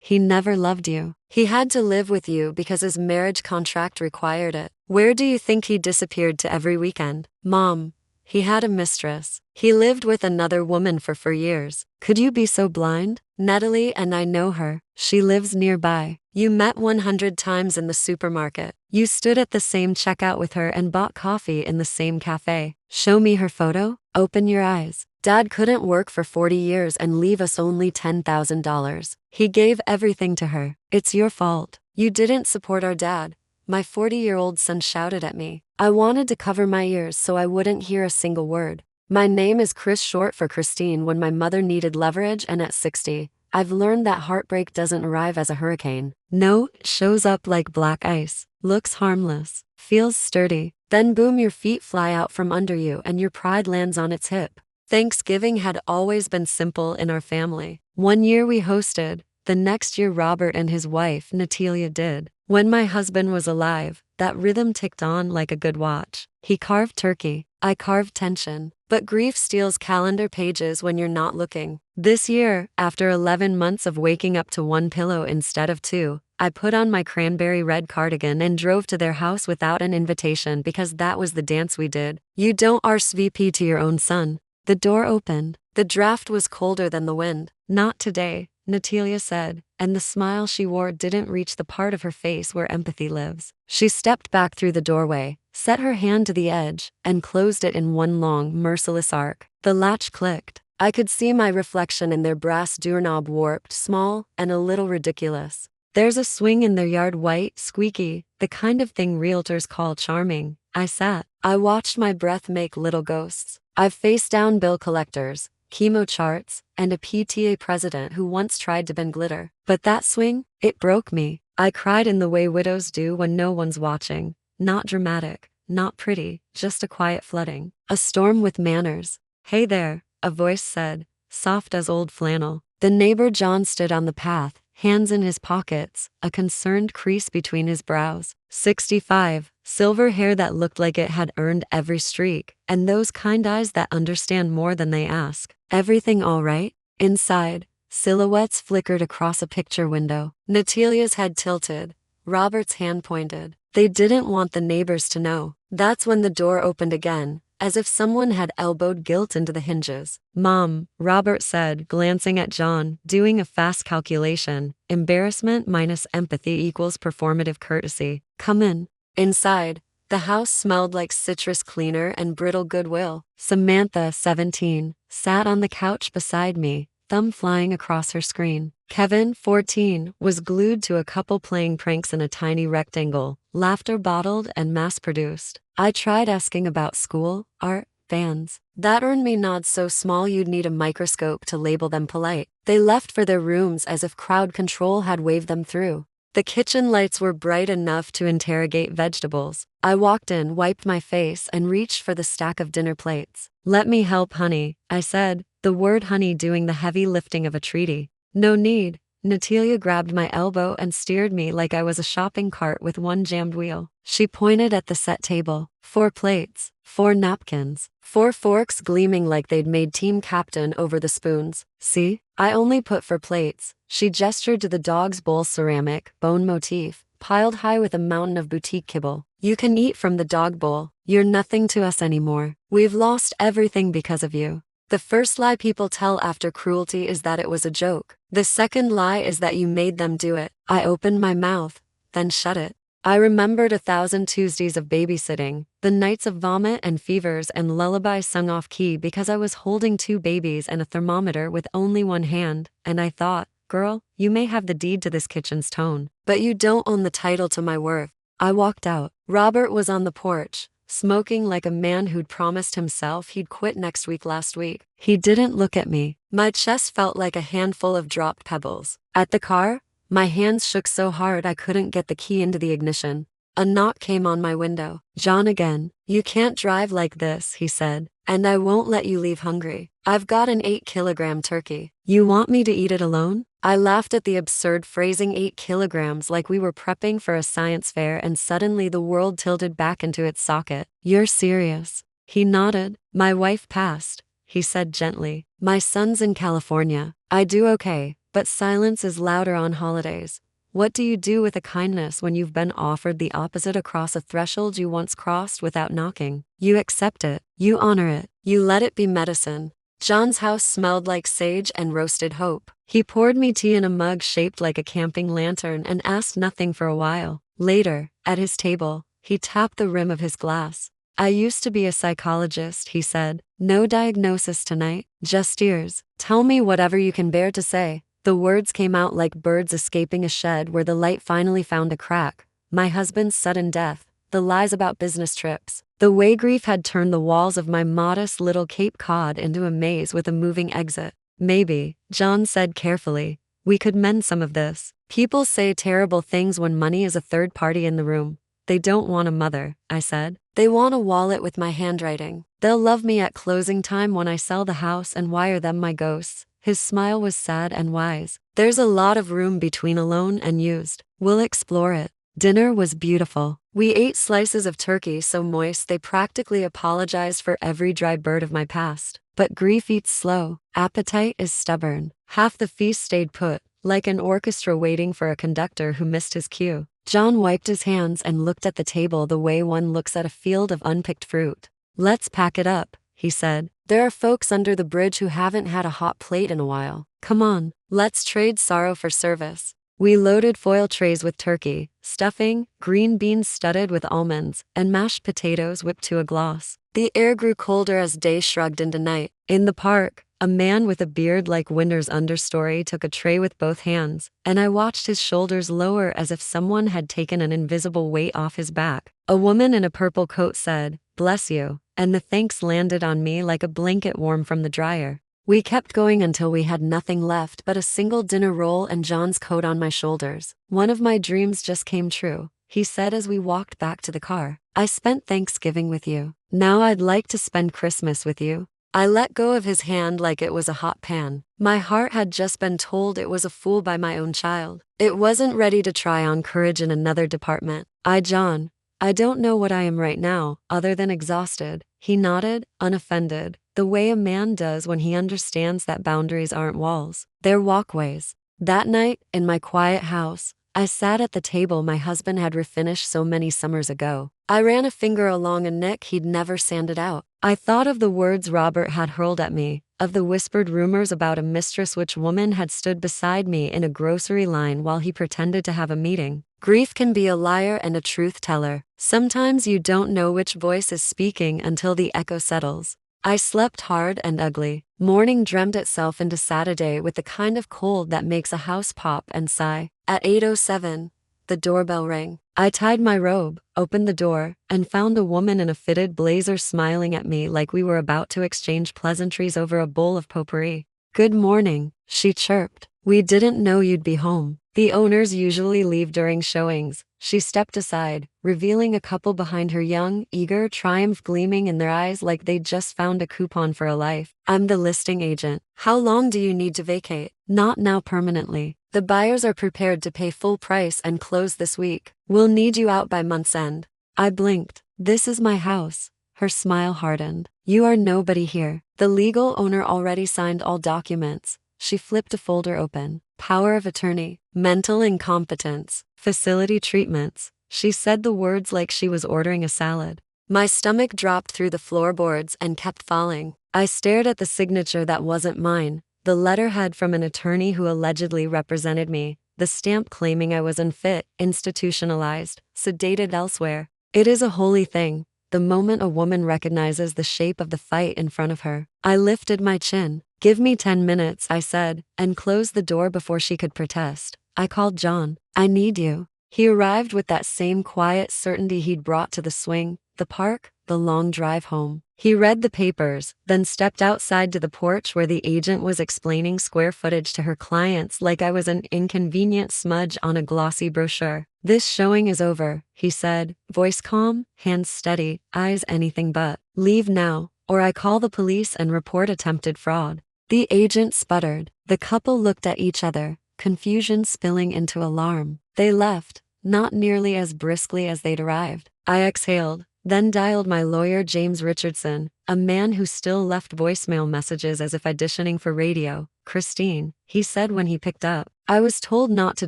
He never loved you. He had to live with you because his marriage contract required it. Where do you think he disappeared to every weekend? Mom, he had a mistress. He lived with another woman for 4 years. Could you be so blind? Netelia and I know her. She lives nearby. You met 100 times in the supermarket. You stood at the same checkout with her and bought coffee in the same cafe. Show me her photo. Open your eyes. Dad couldn't work for 40 years and leave us only $10,000. He gave everything to her. It's your fault. You didn't support our dad. My 40-year-old son shouted at me. I wanted to cover my ears so I wouldn't hear a single word. My name is Chris, short for Christine, when my mother needed leverage, and at 60, I've learned that heartbreak doesn't arrive as a hurricane. No, it shows up like black ice. Looks harmless. Feels sturdy. Then boom, your feet fly out from under you and your pride lands on its hip. Thanksgiving had always been simple in our family. One year we hosted. The next year Robert and his wife, Netelia, did. When my husband was alive, that rhythm ticked on like a good watch. He carved turkey. I carved tension. But grief steals calendar pages when you're not looking. This year, after 11 months of waking up to one pillow instead of two, I put on my cranberry red cardigan and drove to their house without an invitation because that was the dance we did. You don't RSVP to your own son. The door opened. The draft was colder than the wind. Not today, Netelia said, and the smile she wore didn't reach the part of her face where empathy lives. She stepped back through the doorway, set her hand to the edge, and closed it in one long, merciless arc. The latch clicked. I could see my reflection in their brass doorknob, warped, small, and a little ridiculous. There's a swing in their yard, white, squeaky, the kind of thing realtors call charming. I sat. I watched my breath make little ghosts. I've faced down bill collectors, chemo charts, and a PTA president who once tried to bend glitter. But that swing, it broke me. I cried in the way widows do when no one's watching. Not dramatic, not pretty, just a quiet flooding. A storm with manners. Hey there, a voice said, soft as old flannel. The neighbor John stood on the path, hands in his pockets, a concerned crease between his brows. 65, silver hair that looked like it had earned every streak, and those kind eyes that understand more than they ask. Everything all right? Inside, silhouettes flickered across a picture window. Netelia's head tilted. Robert's hand pointed. They didn't want the neighbors to know. That's when the door opened again, as if someone had elbowed guilt into the hinges. Mom, Robert said, glancing at John, doing a fast calculation. Embarrassment minus empathy equals performative courtesy. Come in. Inside, the house smelled like citrus cleaner and brittle goodwill. Samantha, 17, sat on the couch beside me, thumb flying across her screen. Kevin, 14, was glued to a couple playing pranks in a tiny rectangle, laughter bottled and mass-produced. I tried asking about school, art, fans. That earned me nods so small you'd need a microscope to label them polite. They left for their rooms as if crowd control had waved them through. The kitchen lights were bright enough to interrogate vegetables. I walked in, wiped my face, and reached for the stack of dinner plates. Let me help, honey, I said, the word honey doing the heavy lifting of a treaty. No need. Netelia grabbed my elbow and steered me like I was a shopping cart with one jammed wheel. She pointed at the set table. 4 plates, 4 napkins, 4 forks gleaming like they'd made team captain over the spoons. See? I only put 4 plates. She gestured to the dog's bowl, ceramic, bone motif, piled high with a mountain of boutique kibble. You can eat from the dog bowl. You're nothing to us anymore. We've lost everything because of you. The first lie people tell after cruelty is that it was a joke. The second lie is that you made them do it. I opened my mouth, then shut it. I remembered 1,000 Tuesdays of babysitting, the nights of vomit and fevers and lullabies sung off key because I was holding 2 babies and a thermometer with only one hand, and I thought, girl, you may have the deed to this kitchen's tone, but you don't own the title to my worth. I walked out. Robert was on the porch, smoking like a man who'd promised himself he'd quit next week last week. He didn't look at me. My chest felt like a handful of dropped pebbles. At the car, my hands shook so hard I couldn't get the key into the ignition. A knock came on my window. John again. You can't drive like this, he said, and I won't let you leave hungry. I've got an 8-kilogram turkey. You want me to eat it alone? I laughed at the absurd phrasing, 8 kilograms, like we were prepping for a science fair, and suddenly the world tilted back into its socket. You're serious? He nodded. My wife passed, he said gently. My son's in California. I do okay, but silence is louder on holidays. What do you do with a kindness when you've been offered the opposite across a threshold you once crossed without knocking? You accept it. You honor it. You let it be medicine. John's house smelled like sage and roasted hope. He poured me tea in a mug shaped like a camping lantern and asked nothing for a while. Later, at his table, he tapped the rim of his glass. I used to be a psychologist, he said. No diagnosis tonight, just ears. Tell me whatever you can bear to say. The words came out like birds escaping a shed where the light finally found a crack. My husband's sudden death, the lies about business trips, the way grief had turned the walls of my modest little Cape Cod into a maze with a moving exit. Maybe, John said carefully, we could mend some of this. People say terrible things when money is a third party in the room. They don't want a mother, I said. They want a wallet with my handwriting. They'll love me at closing time when I sell the house and wire them my ghosts. His smile was sad and wise. There's a lot of room between alone and used. We'll explore it. Dinner was beautiful. We ate slices of turkey so moist they practically apologized for every dry bird of my past. But grief eats slow. Appetite is stubborn. Half the feast stayed put, like an orchestra waiting for a conductor who missed his cue. John wiped his hands and looked at the table the way one looks at a field of unpicked fruit. Let's pack it up, he said. There are folks under the bridge who haven't had a hot plate in a while. Come on, let's trade sorrow for service. We loaded foil trays with turkey, stuffing, green beans studded with almonds, and mashed potatoes whipped to a gloss. The air grew colder as day shrugged into night. In the park, a man with a beard like winter's understory took a tray with both hands, and I watched his shoulders lower as if someone had taken an invisible weight off his back. A woman in a purple coat said, "Bless you," and the thanks landed on me like a blanket warm from the dryer. We kept going until we had nothing left but a single dinner roll and John's coat on my shoulders. One of my dreams just came true, he said as we walked back to the car. I spent Thanksgiving with you. Now I'd like to spend Christmas with you. I let go of his hand like it was a hot pan. My heart had just been told it was a fool by my own child. It wasn't ready to try on courage in another department. John, I don't know what I am right now, other than exhausted. He nodded, unoffended, the way a man does when he understands that boundaries aren't walls, they're walkways. That night, in my quiet house, I sat at the table my husband had refinished so many summers ago. I ran a finger along a nick he'd never sanded out. I thought of the words Robert had hurled at me, of the whispered rumors about a mistress which woman had stood beside me in a grocery line while he pretended to have a meeting. Grief can be a liar and a truth teller. Sometimes you don't know which voice is speaking until the echo settles. I slept hard and ugly. Morning dreamt itself into Saturday with the kind of cold that makes a house pop and sigh. At 8:07, the doorbell rang. I tied my robe, opened the door, and found a woman in a fitted blazer smiling at me like we were about to exchange pleasantries over a bowl of potpourri. Good morning, she chirped. We didn't know you'd be home. The owners usually leave during showings. She stepped aside, revealing a couple behind her, young, eager, triumph gleaming in their eyes like they'd just found a coupon for a life. I'm the listing agent. How long do you need to vacate? Not now, permanently. The buyers are prepared to pay full price and close this week. We'll need you out by month's end. I blinked. This is my house. Her smile hardened. You are nobody here. The legal owner already signed all documents. She flipped a folder open. Power of attorney, mental incompetence, facility treatments. She said the words like she was ordering a salad. My stomach dropped through the floorboards and kept falling. I stared at the signature that wasn't mine, the letterhead from an attorney who allegedly represented me, the stamp claiming I was unfit, institutionalized, sedated elsewhere. It is a holy thing, the moment a woman recognizes the shape of the fight in front of her. I lifted my chin. Give me 10 minutes, I said, and closed the door before she could protest. I called John. I need you. He arrived with that same quiet certainty he'd brought to the swing, the park, the long drive home. He read the papers, then stepped outside to the porch where the agent was explaining square footage to her clients like I was an inconvenient smudge on a glossy brochure. This showing is over, he said, voice calm, hands steady, eyes anything but. Leave now, or I call the police and report attempted fraud. The agent sputtered. The couple looked at each other, confusion spilling into alarm. They left, not nearly as briskly as they'd arrived. I exhaled. then dialed my lawyer James Richardson, a man who still left voicemail messages as if auditioning for radio. Christine, he said when he picked up, I was told not to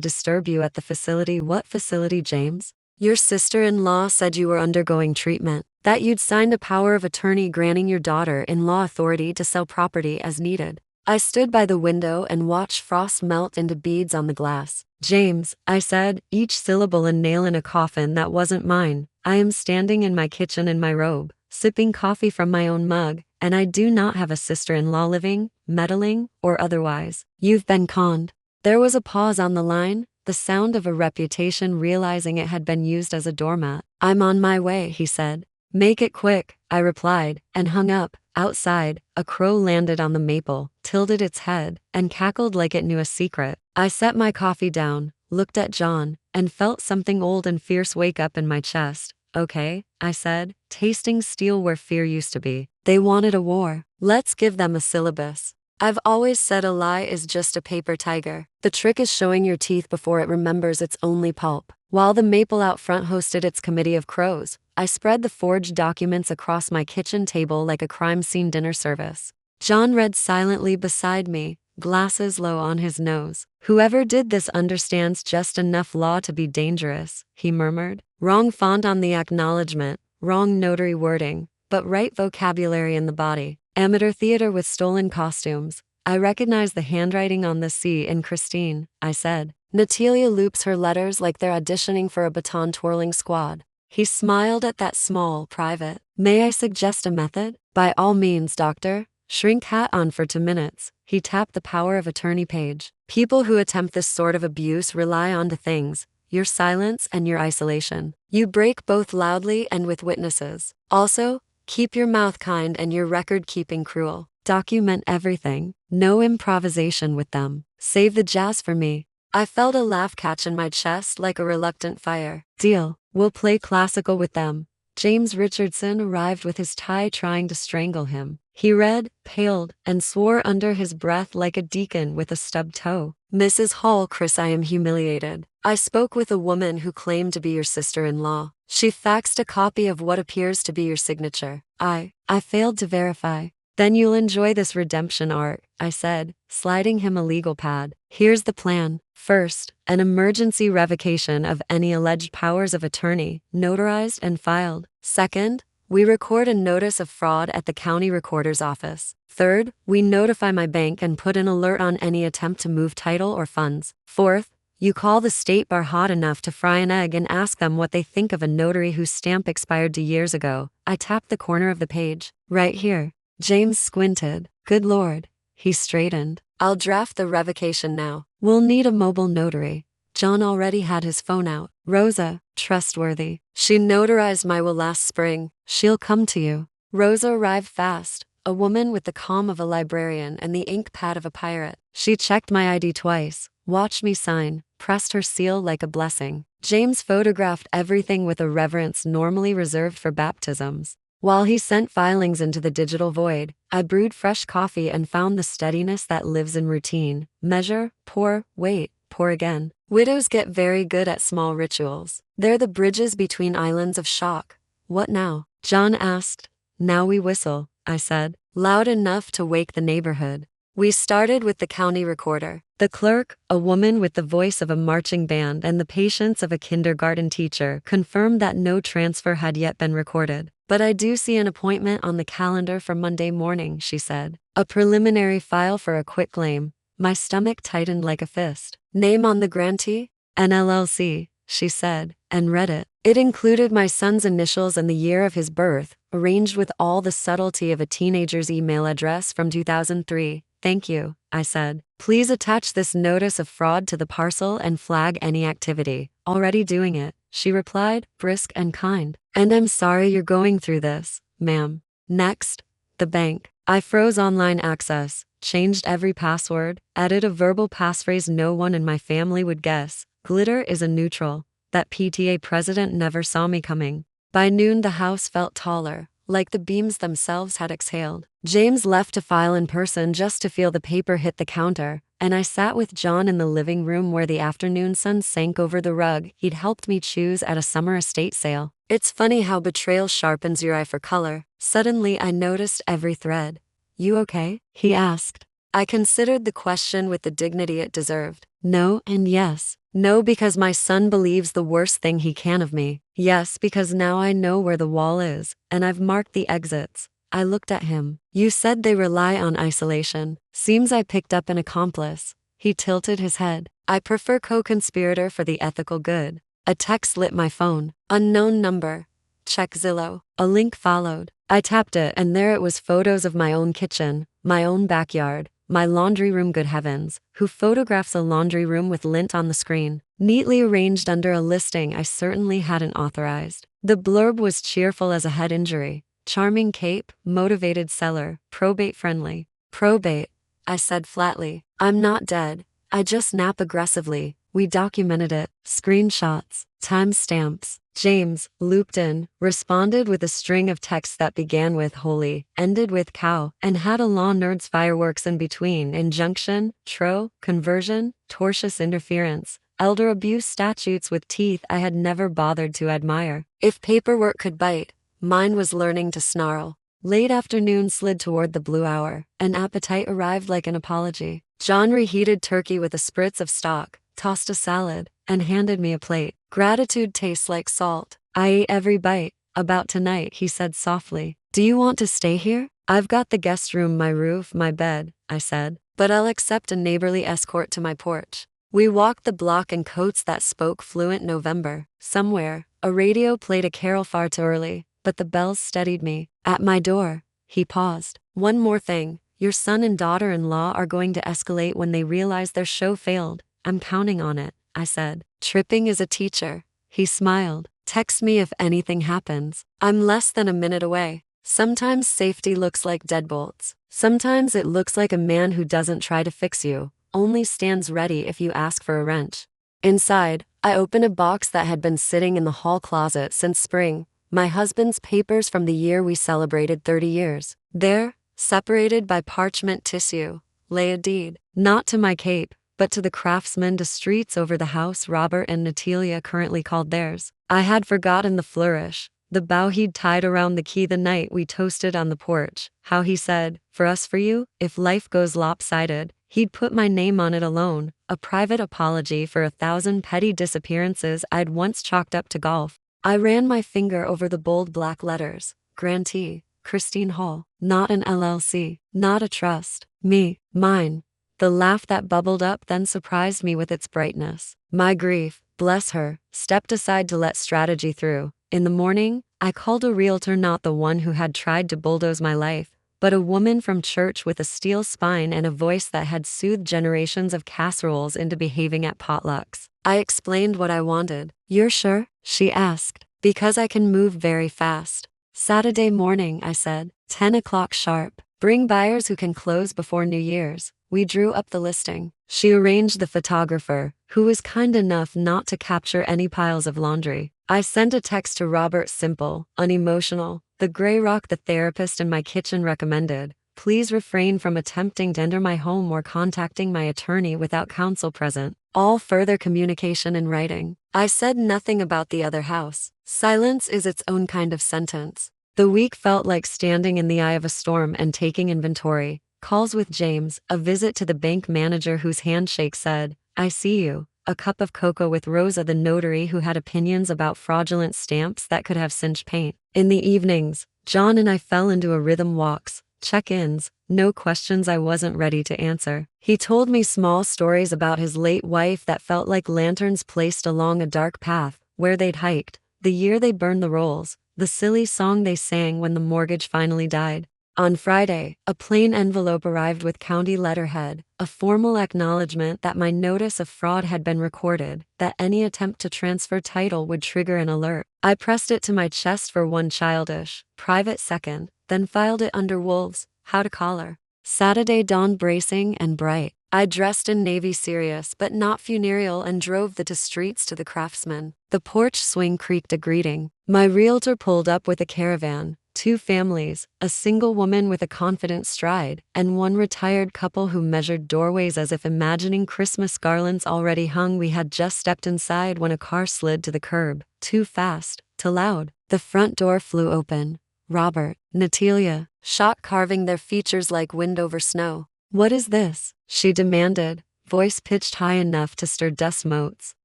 disturb you at the facility. What facility, James? Your sister-in-law said you were undergoing treatment, that you'd signed a power of attorney granting your daughter-in-law authority to sell property as needed. I stood by the window and watched frost melt into beads on the glass. James, I said, each syllable a nail in a coffin that wasn't mine. I am standing in my kitchen in my robe, sipping coffee from my own mug, and I do not have a sister-in-law living, meddling, or otherwise. You've been conned. There was a pause on the line, the sound of a reputation realizing it had been used as a doormat. I'm on my way, he said. Make it quick, I replied, and hung up. Outside, a crow landed on the maple, tilted its head, and cackled like it knew a secret. I set my coffee down, looked at John, and felt something old and fierce wake up in my chest. Okay, I said, tasting steel where fear used to be. They wanted a war. Let's give them a syllabus. I've always said a lie is just a paper tiger. The trick is showing your teeth before it remembers its only pulp. While the maple out front hosted its committee of crows, I spread the forged documents across my kitchen table like a crime scene dinner service. John read silently beside me, glasses low on his nose. Whoever did this understands just enough law to be dangerous, he murmured. Wrong font on the acknowledgement, wrong notary wording, but right vocabulary in the body. Amateur theater with stolen costumes. I recognize the handwriting on the C in Christine, I said. Netelia loops her letters like they're auditioning for a baton-twirling squad. He smiled at that small, private. May I suggest a method? By all means, doctor. Shrink hat on for 2 minutes. He tapped the power of attorney page. People who attempt this sort of abuse rely on 2 things: your silence and your isolation. You break both loudly and with witnesses. Also, keep your mouth kind and your record-keeping cruel. Document everything. No improvisation with them. Save the jazz for me. I felt a laugh catch in my chest like a reluctant fire. Deal. We'll play classical with them. James Richardson arrived with his tie trying to strangle him. He read, paled, and swore under his breath like a deacon with a stubbed toe. Mrs. Hall, Chris, I am humiliated. I spoke with a woman who claimed to be your sister-in-law. She faxed a copy of what appears to be your signature. I failed to verify. Then you'll enjoy this redemption arc, I said, sliding him a legal pad. Here's the plan. First, an emergency revocation of any alleged powers of attorney, notarized and filed. Second, we record a notice of fraud at the county recorder's office. Third, we notify my bank and put an alert on any attempt to move title or funds. Fourth, you call the state bar hot enough to fry an egg and ask them what they think of a notary whose stamp expired 2 years ago. I tapped the corner of the page. Right here. James squinted. Good Lord. He straightened. I'll draft the revocation now. We'll need a mobile notary. John already had his phone out. Rosa, trustworthy. She notarized my will last spring. She'll come to you. Rosa arrived fast, a woman with the calm of a librarian and the ink pad of a pirate. She checked my ID twice, watched me sign, pressed her seal like a blessing. James photographed everything with a reverence normally reserved for baptisms. While he sent filings into the digital void, I brewed fresh coffee and found the steadiness that lives in routine. Measure, pour, wait, pour again. Widows get very good at small rituals. They're the bridges between islands of shock. What now? John asked. Now we whistle, I said, loud enough to wake the neighborhood. We started with the county recorder. The clerk, a woman with the voice of a marching band and the patience of a kindergarten teacher, confirmed that no transfer had yet been recorded. But I do see an appointment on the calendar for Monday morning, she said. A preliminary file for a quit claim. My stomach tightened like a fist. Name on the grantee? An LLC, she said, and read it. It included my son's initials and the year of his birth, arranged with all the subtlety of a teenager's email address from 2003. Thank you, I said. Please attach this notice of fraud to the parcel and flag any activity. Already doing it, she replied, brisk and kind. And I'm sorry you're going through this, ma'am. Next, the bank. I froze online access, changed every password, added a verbal passphrase no one in my family would guess. Glitter is a neutral. That PTA president never saw me coming. By noon the house felt taller, like the beams themselves had exhaled. James left to file in person just to feel the paper hit the counter, and I sat with John in the living room where the afternoon sun sank over the rug he'd helped me choose at a summer estate sale. It's funny how betrayal sharpens your eye for color. Suddenly I noticed every thread. "You okay?" he asked. I considered the question with the dignity it deserved. No and yes. No, because my son believes the worst thing he can of me. Yes, because now I know where the wall is, and I've marked the exits. I looked at him. "You said they rely on isolation. Seems I picked up an accomplice." He tilted his head. "I prefer co-conspirator for the ethical good." A text lit my phone. Unknown number. Check Zillow. A link followed. I tapped it, and there it was, photos of my own kitchen, my own backyard, my laundry room. Good heavens, who photographs a laundry room with lint on the screen? Neatly arranged under a listing I certainly hadn't authorized. The blurb was cheerful as a head injury. "Charming cape, motivated seller, probate friendly." Probate, I said flatly. "I'm not dead. I just nap aggressively." We documented it. Screenshots, timestamps. James, looped in, responded with a string of texts that began with "holy," ended with "cow," and had a law nerd's fireworks in between: injunction, tro, conversion, tortious interference, elder abuse statutes with teeth I had never bothered to admire. If paperwork could bite, mine was learning to snarl. Late afternoon slid toward the blue hour. An appetite arrived like an apology. John reheated turkey with a spritz of stock, tossed a salad, and handed me a plate. "Gratitude tastes like salt." I ate every bite. "About tonight," he said softly. "Do you want to stay here?" "I've got the guest room, my roof, my bed," I said. "But I'll accept a neighborly escort to my porch." We walked the block in coats that spoke fluent November. Somewhere, a radio played a carol far too early, but the bells steadied me. At my door, he paused. "One more thing. Your son and daughter-in-law are going to escalate when they realize their show failed. I'm counting on it," I said. "Tripping is a teacher." He smiled. "Text me if anything happens. I'm less than a minute away." Sometimes safety looks like deadbolts. Sometimes it looks like a man who doesn't try to fix you, only stands ready if you ask for a wrench. Inside, I opened a box that had been sitting in the hall closet since spring. My husband's papers from the year we celebrated 30 years. There, separated by parchment tissue, lay a deed. Not to my cape, but to the craftsmen to streets over the house Robert and Netelia currently called theirs. I had forgotten the flourish, the bow he'd tied around the key the night we toasted on the porch, how he said, "For us, for you, if life goes lopsided." He'd put my name on it alone, a private apology for 1,000 petty disappearances I'd once chalked up to golf. I ran my finger over the bold black letters. Grantee, Christine Hall. Not an LLC, not a trust. Me, mine. The laugh that bubbled up then surprised me with its brightness. My grief, bless her, stepped aside to let strategy through. In the morning, I called a realtor, not the one who had tried to bulldoze my life, but a woman from church with a steel spine and a voice that had soothed generations of casseroles into behaving at potlucks. I explained what I wanted. "You're sure?" she asked. "Because I can move very fast." "Saturday morning," I said. 10 o'clock sharp. "Bring buyers who can close before New Year's." We drew up the listing. She arranged the photographer, who was kind enough not to capture any piles of laundry. I sent a text to Robert, simple, unemotional. "The gray rock the therapist in my kitchen recommended. Please refrain from attempting to enter my home or contacting my attorney without counsel present. All further communication in writing." I said nothing about the other house. Silence is its own kind of sentence. The week felt like standing in the eye of a storm and taking inventory. Calls with James, a visit to the bank manager whose handshake said, "I see you," a cup of cocoa with Rosa the notary who had opinions about fraudulent stamps that could have cinched paint. In the evenings, John and I fell into a rhythm: walks, check-ins, no questions I wasn't ready to answer. He told me small stories about his late wife that felt like lanterns placed along a dark path, where they'd hiked, the year they burned the rolls, the silly song they sang when the mortgage finally died. On Friday, a plain envelope arrived with county letterhead, a formal acknowledgement that my notice of fraud had been recorded, that any attempt to transfer title would trigger an alert. I pressed it to my chest for one childish, private second, then filed it under Wolves, how to collar. Saturday dawned bracing and bright. I dressed in navy serious but not funereal and drove the streets to the craftsman. The porch swing creaked a greeting. My realtor pulled up with a caravan, 2 families, a single woman with a confident stride, and one retired couple who measured doorways as if imagining Christmas garlands already hung. We had just stepped inside when a car slid to the curb, too fast, too loud. The front door flew open. Robert, Netelia, shot carving their features like wind over snow. "What is this?" she demanded, voice pitched high enough to stir dust motes.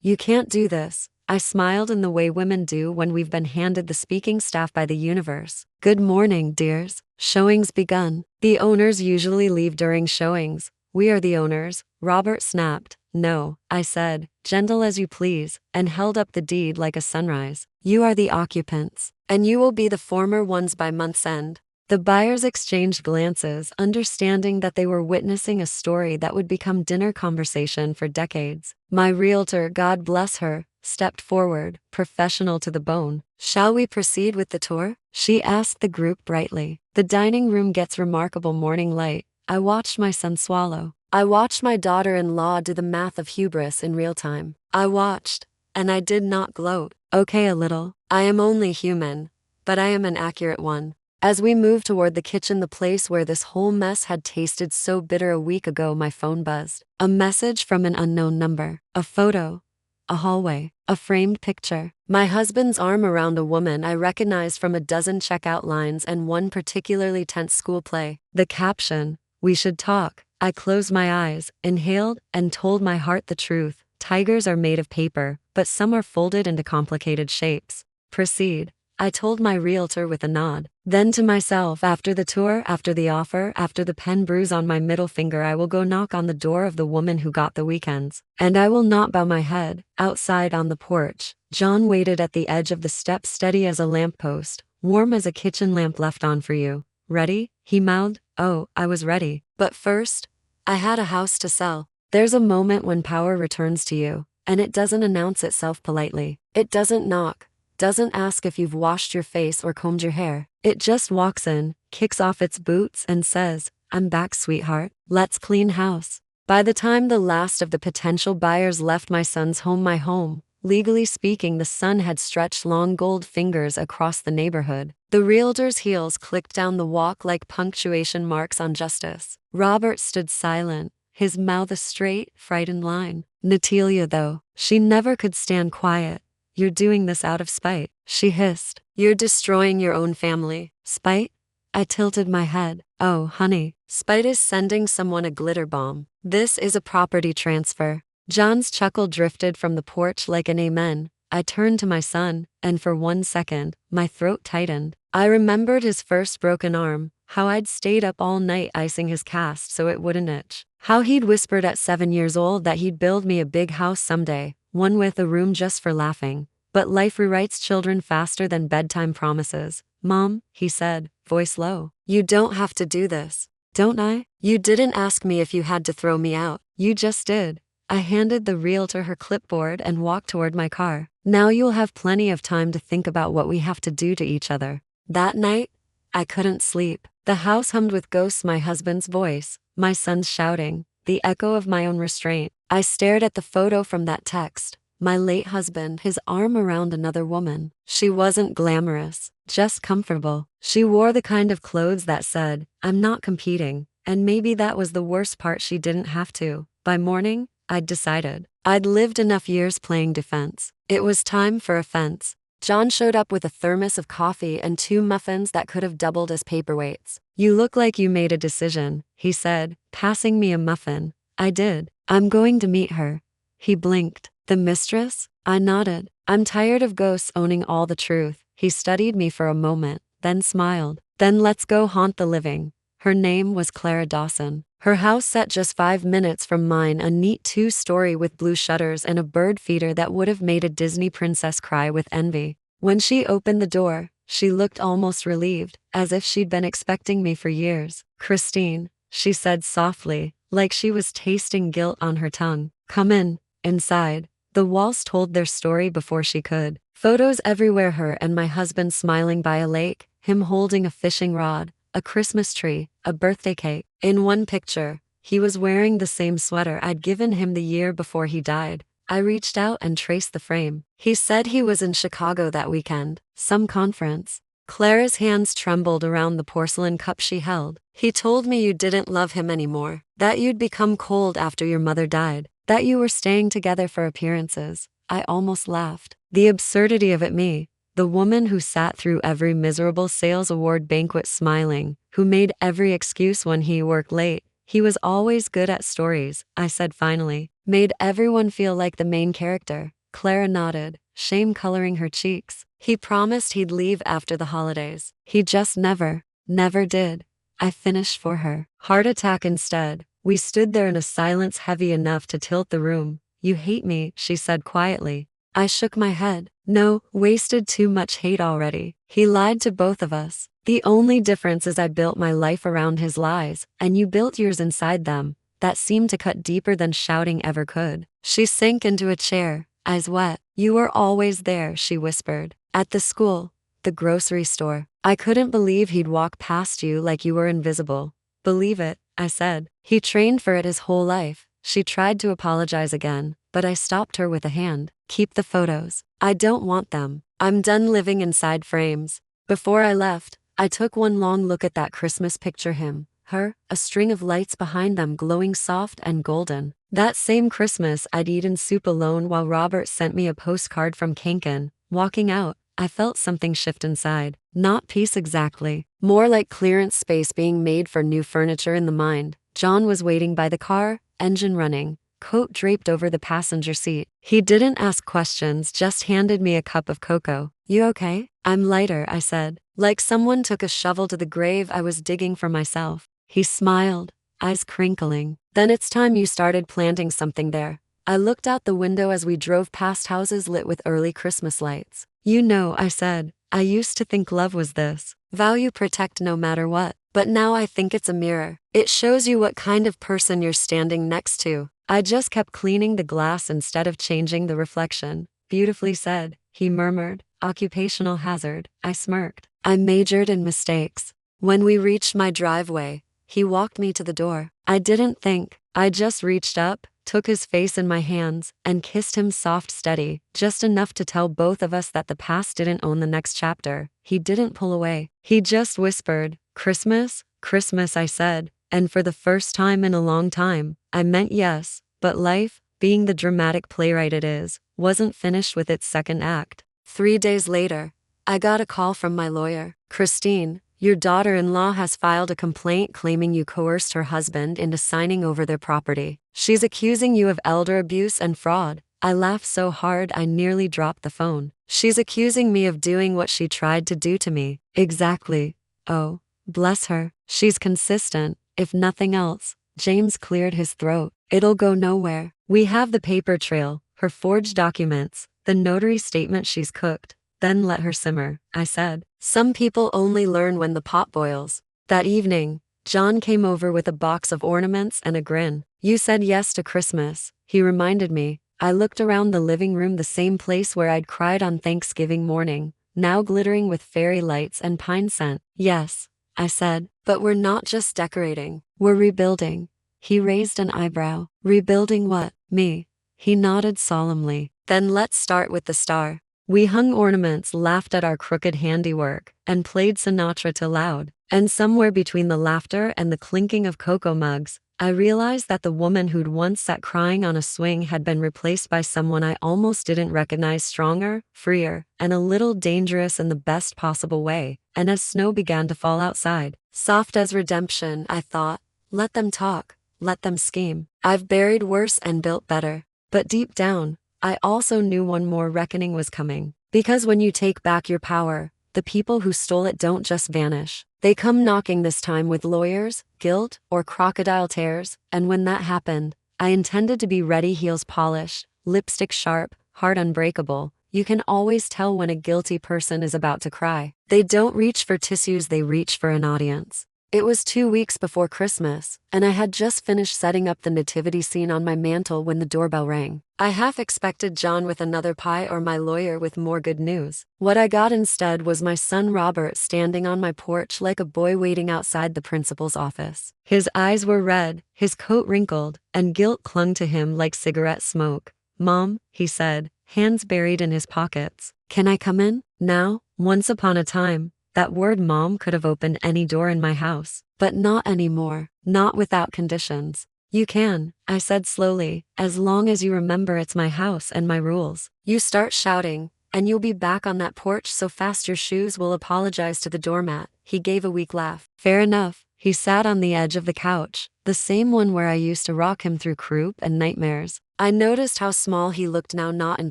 "You can't do this." I smiled in the way women do when we've been handed the speaking staff by the universe. "Good morning, dears. Showings begun." "The owners usually leave during showings. We are the owners," Robert snapped. "No," I said, gentle as you please, and held up the deed like a sunrise. "You are the occupants, and you will be the former ones by month's end." The buyers exchanged glances, understanding that they were witnessing a story that would become dinner conversation for decades. My realtor, God bless her, stepped forward, professional to the bone. "Shall we proceed with the tour?" she asked the group brightly. "The dining room gets remarkable morning light." I watched my son swallow. I watched my daughter-in-law do the math of hubris in real time. I watched, and I did not gloat. Okay, a little. I am only human, but I am an accurate one. As we moved toward the kitchen, the place where this whole mess had tasted so bitter a week ago, my phone buzzed. A message from an unknown number. A photo. A hallway. A framed picture. My husband's arm around a woman I recognized from a dozen checkout lines and one particularly tense school play. The caption, "We should talk." I closed my eyes, inhaled, and told my heart the truth. Tigers are made of paper, but some are folded into complicated shapes. "Proceed," I told my realtor with a nod. Then to myself, after the tour, after the offer, after the pen bruise on my middle finger, I will go knock on the door of the woman who got the weekends. And I will not bow my head. Outside on the porch, John waited at the edge of the steps, steady as a lamppost, warm as a kitchen lamp left on for you. "Ready?" he mouthed. Oh, I was ready. But first, I had a house to sell. There's a moment when power returns to you, and it doesn't announce itself politely. It doesn't knock. Doesn't ask if you've washed your face or combed your hair. It just walks in, kicks off its boots, and says, "I'm back, sweetheart. Let's clean house." By the time the last of the potential buyers left my son's home, my home, legally speaking, the sun had stretched long gold fingers across the neighborhood. The realtor's heels clicked down the walk like punctuation marks on justice. Robert stood silent, his mouth a straight, frightened line. Netelia, though, she never could stand quiet. "You're doing this out of spite," she hissed. "You're destroying your own family." "Spite?" I tilted my head. "Oh, honey, spite is sending someone a glitter bomb. This is a property transfer." John's chuckle drifted from the porch like an amen. I turned to my son, and for 1 second, my throat tightened. I remembered his first broken arm, how I'd stayed up all night icing his cast so it wouldn't itch. How he'd whispered at 7 years old that he'd build me a big house someday, one with a room just for laughing. But life rewrites children faster than bedtime promises. "Mom," he said, voice low, "you don't have to do this." "Don't I?" "You didn't ask me if you had to throw me out. You just did." I handed the realtor her clipboard and walked toward my car. "Now you'll have plenty of time to think about what we have to do to each other." That night, I couldn't sleep. The house hummed with ghosts, my husband's voice, my son's shouting, the echo of my own restraint. I stared at the photo from that text. My late husband, his arm around another woman. She wasn't glamorous, just comfortable. She wore the kind of clothes that said, "I'm not competing," and maybe that was the worst part, she didn't have to. By morning, I'd decided. I'd lived enough years playing defense. It was time for offense. John showed up with a thermos of coffee and 2 muffins that could have doubled as paperweights. "You look like you made a decision," he said, passing me a muffin. I did. "I'm going to meet her." He blinked. "The mistress?" I nodded. "I'm tired of ghosts owning all the truth." He studied me for a moment, then smiled. "Then let's go haunt the living." Her name was Clara Dawson. Her house set just 5 minutes from mine, a neat 2-story with blue shutters and a bird feeder that would have made a Disney princess cry with envy. When she opened the door, she looked almost relieved, as if she'd been expecting me for years. "Christine," she said softly, like she was tasting guilt on her tongue. "Come in." Inside, the walls told their story before she could. Photos everywhere, her and my husband smiling by a lake, him holding a fishing rod, a Christmas tree, a birthday cake. In one picture, he was wearing the same sweater I'd given him the year before he died. I reached out and traced the frame. He said he was in Chicago that weekend, some conference. Clara's hands trembled around the porcelain cup she held. He told me you didn't love him anymore, that you'd become cold after your mother died, that you were staying together for appearances. I almost laughed. The absurdity of it, me, the woman who sat through every miserable sales award banquet smiling, who made every excuse when he worked late. He was always good at stories, I said finally. Made everyone feel like the main character. Clara nodded, shame coloring her cheeks. He promised he'd leave after the holidays. He just never did. I finished for her. Heart attack instead. We stood there in a silence heavy enough to tilt the room. You hate me, she said quietly. I shook my head. No, wasted too much hate already. He lied to both of us. The only difference is I built my life around his lies, and you built yours inside them. That seemed to cut deeper than shouting ever could. She sank into a chair, eyes wet. You were always there, she whispered. At the school, the grocery store. I couldn't believe he'd walk past you like you were invisible. Believe it, I said. He trained for it his whole life. She tried to apologize again, but I stopped her with a hand. Keep the photos. I don't want them. I'm done living inside frames. Before I left, I took one long look at that Christmas picture, him, her, a string of lights behind them glowing soft and golden. That same Christmas I'd eaten soup alone while Robert sent me a postcard from Kankan. Walking out, I felt something shift inside. Not peace exactly, more like clearance space being made for new furniture in the mind. John was waiting by the car, engine running, coat draped over the passenger seat. He didn't ask questions, just handed me a cup of cocoa. You okay? I'm lighter, I said, like someone took a shovel to the grave I was digging for myself. He smiled, eyes crinkling. Then it's time you started planting something there. I looked out the window as we drove past houses lit with early Christmas lights. You know, I said, I used to think love was this. Value, protect no matter what. But now I think it's a mirror. It shows you what kind of person you're standing next to. I just kept cleaning the glass instead of changing the reflection. Beautifully said, he murmured. Occupational hazard. I smirked. I majored in mistakes. When we reached my driveway, he walked me to the door. I didn't think. I just reached up, took his face in my hands, and kissed him soft, steady, just enough to tell both of us that the past didn't own the next chapter. He didn't pull away. He just whispered, Christmas, Christmas, I said, and for the first time in a long time, I meant yes, but life, being the dramatic playwright it is, wasn't finished with its second act. 3 days later, I got a call from my lawyer. Christine, your daughter-in-law has filed a complaint claiming you coerced her husband into signing over their property. She's accusing you of elder abuse and fraud. I laughed so hard I nearly dropped the phone. She's accusing me of doing what she tried to do to me. Exactly. Oh, bless her. She's consistent, if nothing else. James cleared his throat. It'll go nowhere. We have the paper trail, her forged documents, the notary statement she's cooked. Then let her simmer, I said. Some people only learn when the pot boils. That evening, John came over with a box of ornaments and a grin. You said yes to Christmas, he reminded me. I looked around the living room, the same place where I'd cried on Thanksgiving morning, now glittering with fairy lights and pine scent. Yes, I said, but we're not just decorating, we're rebuilding. He raised an eyebrow. Rebuilding what? Me. He nodded solemnly. Then let's start with the star. We hung ornaments, laughed at our crooked handiwork, and played Sinatra till loud. And somewhere between the laughter and the clinking of cocoa mugs, I realized that the woman who'd once sat crying on a swing had been replaced by someone I almost didn't recognize, stronger, freer, and a little dangerous in the best possible way. And as snow began to fall outside, soft as redemption, I thought, let them talk, let them scheme. I've buried worse and built better. But deep down, I also knew one more reckoning was coming. Because when you take back your power, the people who stole it don't just vanish. They come knocking, this time with lawyers, guilt, or crocodile tears. And when that happened, I intended to be ready, heels polished, lipstick sharp, heart unbreakable. You can always tell when a guilty person is about to cry. They don't reach for tissues, they reach for an audience. It was 2 weeks before Christmas, and I had just finished setting up the nativity scene on my mantle when the doorbell rang. I half expected John with another pie or my lawyer with more good news. What I got instead was my son Robert standing on my porch like a boy waiting outside the principal's office. His eyes were red, his coat wrinkled, and guilt clung to him like cigarette smoke. Mom, he said, hands buried in his pockets. Can I come in? Now? Once upon a time, That word mom could have opened any door in my house. But not anymore. Not without conditions. You can, I said slowly, as long as you remember it's my house and my rules. You start shouting, and you'll be back on that porch so fast your shoes will apologize to the doormat. He gave a weak laugh. Fair enough. He sat on the edge of the couch, the same one where I used to rock him through croup and nightmares. I noticed how small he looked now, not in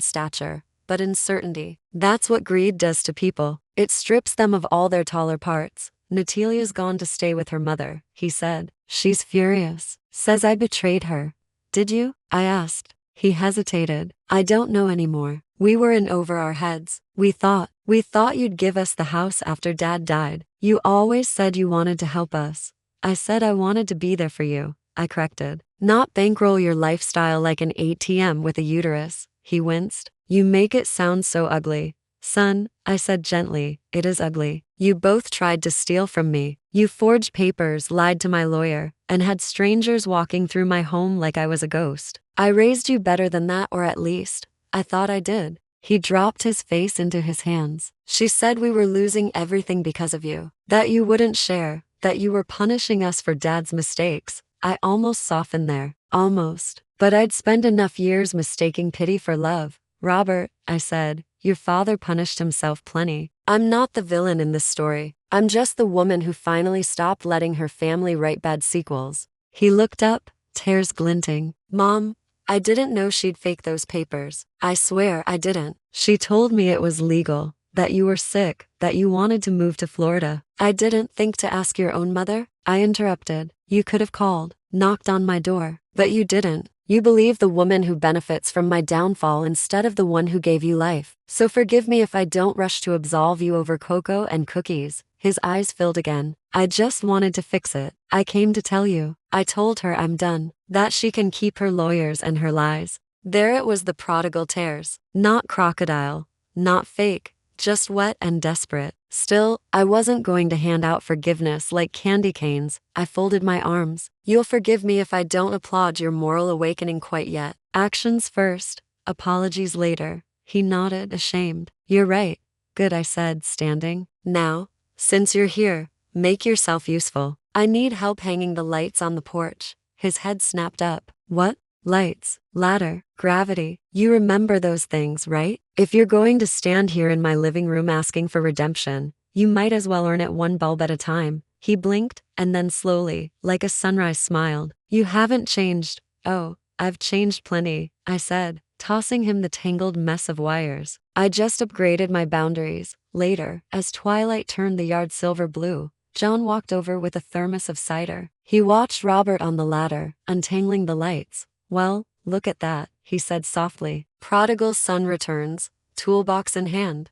stature, but in certainty. That's what greed does to people. It strips them of all their taller parts. Netelia's gone to stay with her mother, he said. She's furious. Says I betrayed her. Did you? I asked. He hesitated. I don't know anymore. We were in over our heads. We thought you'd give us the house after Dad died. You always said you wanted to help us. I said I wanted to be there for you, I corrected. Not bankroll your lifestyle like an ATM with a uterus. He winced. You make it sound so ugly. Son, I said gently, it is ugly. You both tried to steal from me. You forged papers, lied to my lawyer, and had strangers walking through my home like I was a ghost. I raised you better than that, or at least, I thought I did. He dropped his face into his hands. She said we were losing everything because of you. That you wouldn't share, that you were punishing us for Dad's mistakes. I almost softened there. Almost. But I'd spent enough years mistaking pity for love. Robert, I said, your father punished himself plenty. I'm not the villain in this story. I'm just the woman who finally stopped letting her family write bad sequels. He looked up, tears glinting. Mom, I didn't know she'd fake those papers. I swear I didn't. She told me it was legal, that you were sick, that you wanted to move to Florida. I didn't think to ask your own mother. I interrupted. You could have called, knocked on my door, but you didn't. You believe the woman who benefits from my downfall instead of the one who gave you life. So forgive me if I don't rush to absolve you over cocoa and cookies. His eyes filled again. I just wanted to fix it. I came to tell you. I told her I'm done. That she can keep her lawyers and her lies. There it was, the prodigal tears. Not crocodile. Not fake. Just wet and desperate. Still, I wasn't going to hand out forgiveness like candy canes. I folded my arms. You'll forgive me if I don't applaud your moral awakening quite yet. Actions first, apologies later. He nodded, ashamed. You're right. Good, I said, standing. Now, since you're here, make yourself useful. I need help hanging the lights on the porch. His head snapped up. What? Lights, ladder, gravity. You remember those things, right? If you're going to stand here in my living room asking for redemption, you might as well earn it one bulb at a time. He blinked, and then slowly, like a sunrise, smiled. You haven't changed. Oh, I've changed plenty, I said, tossing him the tangled mess of wires. I just upgraded my boundaries. Later, as twilight turned the yard silver blue, John walked over with a thermos of cider. He watched Robert on the ladder, untangling the lights. Well, look at that, he said softly. Prodigal son returns, toolbox in hand.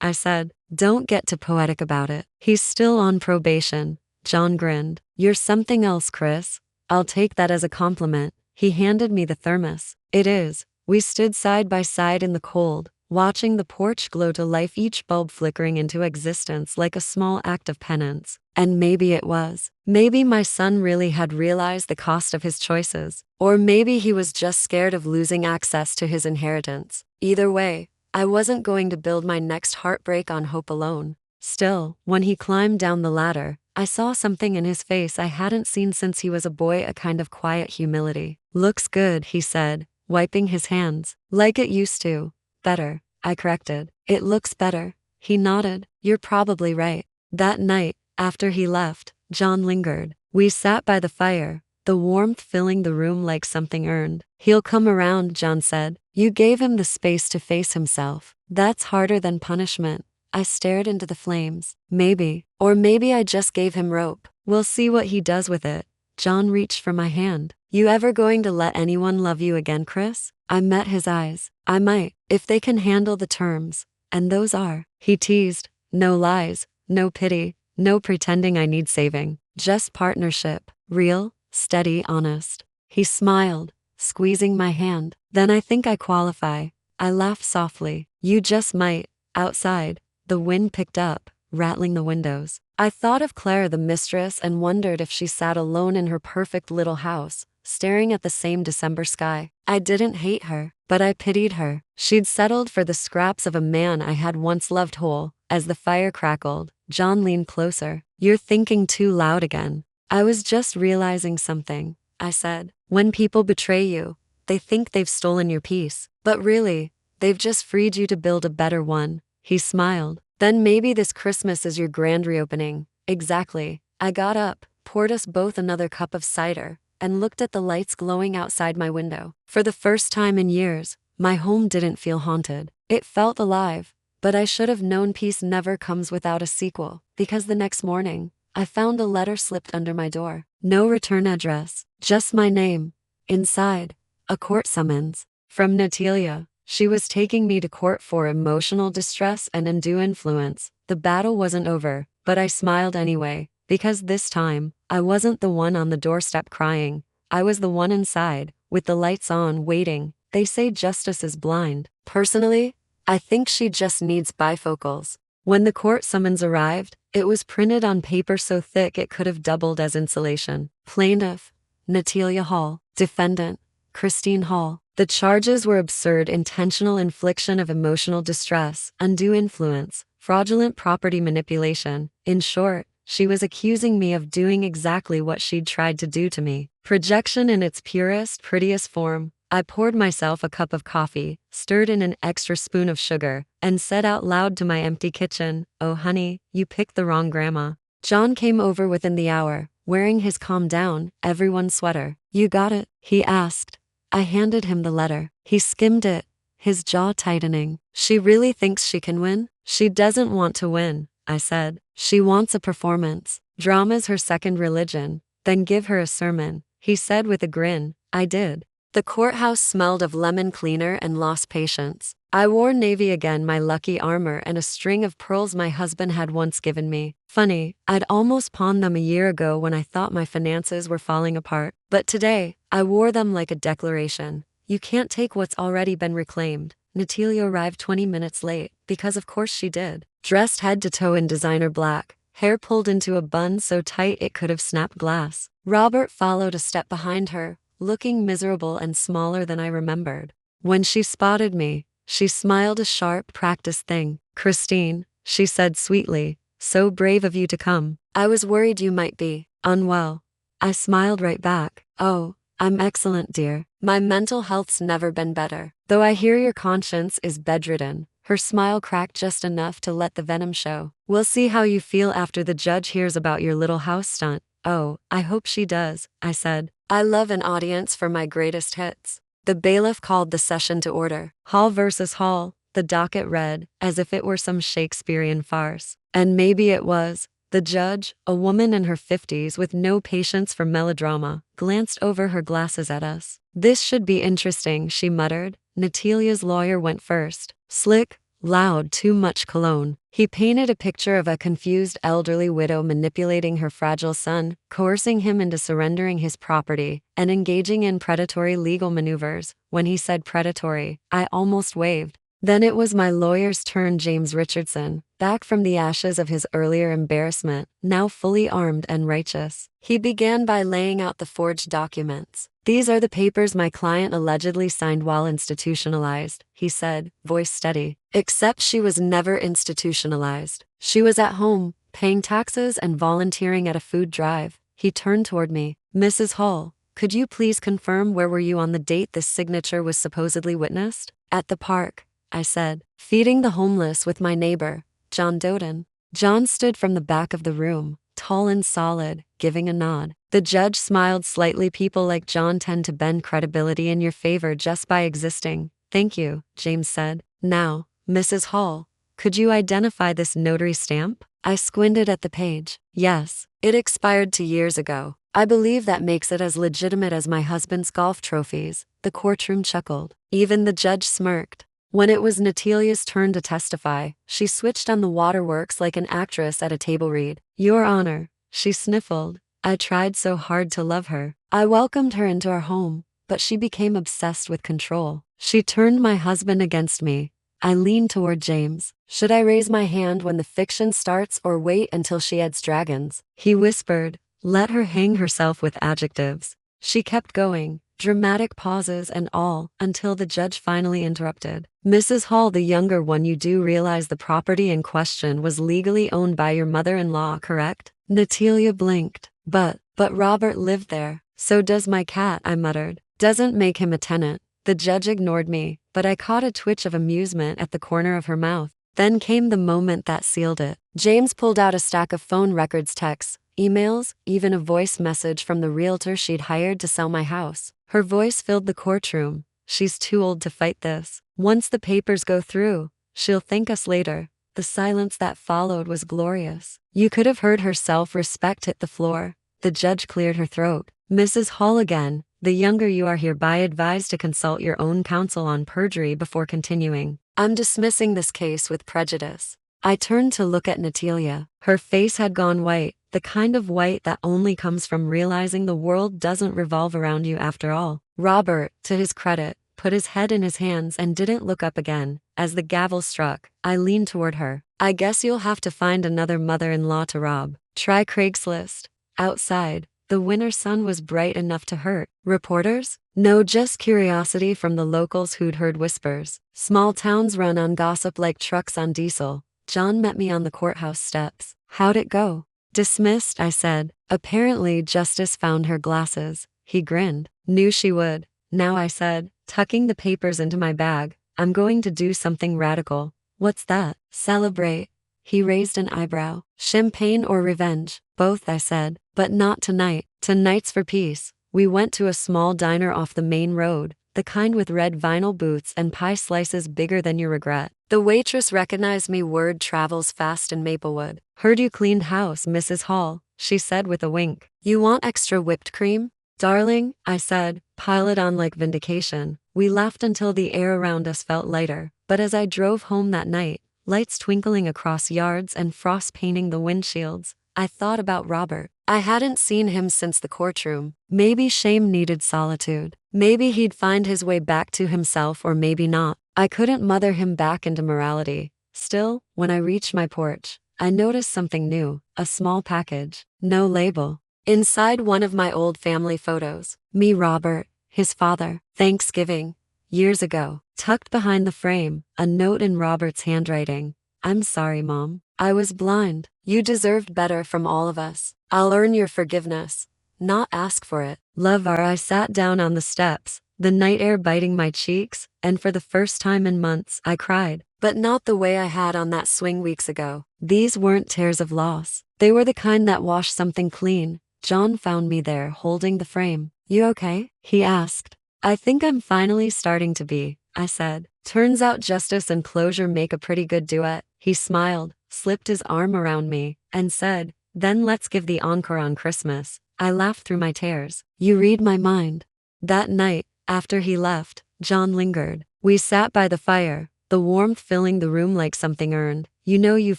I said. Don't get too poetic about it. He's still on probation. John grinned. You're something else, Chris. I'll take that as a compliment. He handed me the thermos. It is. We stood side by side in the cold, watching the porch glow to life, each bulb flickering into existence like a small act of penance. And maybe it was. Maybe my son really had realized the cost of his choices. Or maybe he was just scared of losing access to his inheritance. Either way, I wasn't going to build my next heartbreak on hope alone. Still, when he climbed down the ladder, I saw something in his face I hadn't seen since he was a boy, a kind of quiet humility. Looks good, he said, wiping his hands. Like it used to. Better, I corrected. It looks better. He nodded. You're probably right. That night, after he left, John lingered. We sat by the fire, the warmth filling the room like something earned. He'll come around, John said. You gave him the space to face himself. That's harder than punishment. I stared into the flames. Maybe. Or maybe I just gave him rope. We'll see what he does with it. John reached for my hand. You ever going to let anyone love you again, Chris? I met his eyes. I might, if they can handle the terms. And those are, he teased, no lies, no pity, no pretending I need saving. Just partnership. Real, steady, honest. He smiled, squeezing my hand. Then I think I qualify. I laughed softly. You just might. Outside, the wind picked up, rattling the windows. I thought of Claire the mistress and wondered if she sat alone in her perfect little house, staring at the same December sky. I didn't hate her, but I pitied her. She'd settled for the scraps of a man I had once loved whole. As the fire crackled, John leaned closer. "You're thinking too loud again." "I was just realizing something," I said. "When people betray you, they think they've stolen your peace. But really, they've just freed you to build a better one." He smiled. "Then maybe this Christmas is your grand reopening." "Exactly." I got up, poured us both another cup of cider, and looked at the lights glowing outside my window. For the first time in years, my home didn't feel haunted. It felt alive. But I should have known peace never comes without a sequel, because the next morning, I found a letter slipped under my door. No return address, just my name. Inside, a court summons. From Netelia. She was taking me to court for emotional distress and undue influence. The battle wasn't over, but I smiled anyway, because this time, I wasn't the one on the doorstep crying. I was the one inside, with the lights on, waiting. They say justice is blind. Personally, I think she just needs bifocals. When the court summons arrived, it was printed on paper so thick it could have doubled as insulation. Plaintiff, Netelia Hall. Defendant, Christine Hall. The charges were absurd intentional infliction of emotional distress, undue influence, fraudulent property manipulation. In short, she was accusing me of doing exactly what she'd tried to do to me. Projection in its purest, prettiest form. I poured myself a cup of coffee, stirred in an extra spoon of sugar, and said out loud to my empty kitchen, "Oh honey, you picked the wrong grandma." John came over within the hour, wearing his calm down, everyone sweater. "You got it?" he asked. I handed him the letter. He skimmed it, his jaw tightening. "She really thinks she can win?" "She doesn't want to win," I said. "She wants a performance. Drama's her second religion. Then give her a sermon," he said with a grin. I did. The courthouse smelled of lemon cleaner and lost patience. I wore navy again, my lucky armor and a string of pearls my husband had once given me. Funny, I'd almost pawned them a year ago when I thought my finances were falling apart. But today, I wore them like a declaration. You can't take what's already been reclaimed. Netelia arrived 20 minutes late, because of course she did. Dressed head to toe in designer black, hair pulled into a bun so tight it could have snapped glass. Robert followed a step behind her, looking miserable and smaller than I remembered. When she spotted me, she smiled a sharp, practiced thing. "Christine," she said sweetly, "so brave of you to come. I was worried you might be unwell." I smiled right back. "Oh, I'm excellent, dear. My mental health's never been better. Though I hear your conscience is bedridden." Her smile cracked just enough to let the venom show. "We'll see how you feel after the judge hears about your little house stunt." "Oh, I hope she does," I said. I love an audience for my greatest hits. The bailiff called the session to order. Hall versus Hall, the docket read, as if it were some Shakespearean farce. And maybe it was. The judge, a woman in her 50s with no patience for melodrama, glanced over her glasses at us. "This should be interesting," she muttered. Netelia's lawyer went first. Slick, loud, too much cologne. He painted a picture of a confused elderly widow manipulating her fragile son, coercing him into surrendering his property, and engaging in predatory legal maneuvers. When he said predatory, I almost waved. Then it was my lawyer's turn. James Richardson, back from the ashes of his earlier embarrassment, now fully armed and righteous. He began by laying out the forged documents. "These are the papers my client allegedly signed while institutionalized," he said, voice steady. "Except she was never institutionalized. She was at home, paying taxes and volunteering at a food drive." He turned toward me. "Mrs. Hall, could you please confirm where were you on the date this signature was supposedly witnessed?" "At the park," I said, "feeding the homeless with my neighbor, John Doden." John stood from the back of the room, tall and solid, giving a nod. The judge smiled slightly. "People like John tend to bend credibility in your favor just by existing." "Thank you," James said. "Now, Mrs. Hall, could you identify this notary stamp?" I squinted at the page. "Yes, it expired 2 years ago. I believe that makes it as legitimate as my husband's golf trophies." The courtroom chuckled. Even the judge smirked. When it was Netelia's turn to testify, she switched on the waterworks like an actress at a table read. "Your Honor," she sniffled. I tried so hard to love her. I welcomed her into our home, but she became obsessed with control. She turned my husband against me. I leaned toward James. "Should I raise my hand when the fiction starts or wait until she adds dragons?" He whispered, "Let her hang herself with adjectives." She kept going, dramatic pauses and all, until the judge finally interrupted. Mrs. Hall, the younger one, you do realize the property in question was legally owned by your mother-in-law, correct? Netelia blinked. But Robert lived there. So does my cat, I muttered. Doesn't make him a tenant. The judge ignored me, but I caught a twitch of amusement at the corner of her mouth. Then came the moment that sealed it. James pulled out a stack of phone records, texts, emails, even a voice message from the realtor she'd hired to sell my house. Her voice filled the courtroom. She's too old to fight this. Once the papers go through, she'll thank us later. The silence that followed was glorious. You could have heard her self-respect hit the floor. The judge cleared her throat. Mrs. Hall again, the younger you are hereby advised to consult your own counsel on perjury before continuing. I'm dismissing this case with prejudice. I turned to look at Netelia. Her face had gone white, the kind of white that only comes from realizing the world doesn't revolve around you after all. Robert, to his credit, put his head in his hands and didn't look up again. As the gavel struck, I leaned toward her. I guess you'll have to find another mother-in-law to rob. Try Craigslist. Outside, the winter sun was bright enough to hurt. Reporters? No, just curiosity from the locals who'd heard whispers. Small towns run on gossip like trucks on diesel. John met me on the courthouse steps. How'd it go? Dismissed, I said. Apparently Justice found her glasses. He grinned. Knew she would. Now, I said, tucking the papers into my bag, I'm going to do something radical. What's that? Celebrate. He raised an eyebrow. Champagne or revenge? Both, I said. But not tonight. Tonight's for peace. We went to a small diner off the main road, the kind with red vinyl booths and pie slices bigger than you regret. The waitress recognized me. Word travels fast in Maplewood. Heard you cleaned house, Mrs. Hall, she said with a wink. You want extra whipped cream? Darling, I said, pile it on like vindication. We laughed until the air around us felt lighter. But as I drove home that night, lights twinkling across yards and frost painting the windshields, I thought about Robert. I hadn't seen him since the courtroom. Maybe shame needed solitude. Maybe he'd find his way back to himself, or maybe not. I couldn't mother him back into morality. Still, when I reached my porch, I noticed something new. A small package. No label. Inside, one of my old family photos. Me, Robert, his father. Thanksgiving. Years ago. Tucked behind the frame, a note in Robert's handwriting. I'm sorry, Mom. I was blind. You deserved better from all of us. I'll earn your forgiveness, not ask for it. Love R. I sat down on the steps, the night air biting my cheeks, and for the first time in months, I cried. But not the way I had on that swing weeks ago. These weren't tears of loss. They were the kind that wash something clean. John found me there, holding the frame. You okay? He asked. I think I'm finally starting to be, I said. Turns out justice and closure make a pretty good duet. He smiled, slipped his arm around me, and said, then let's give the encore on Christmas. I laughed through my tears. You read my mind. That night, after he left, John lingered. We sat by the fire, the warmth filling the room like something earned. You know you've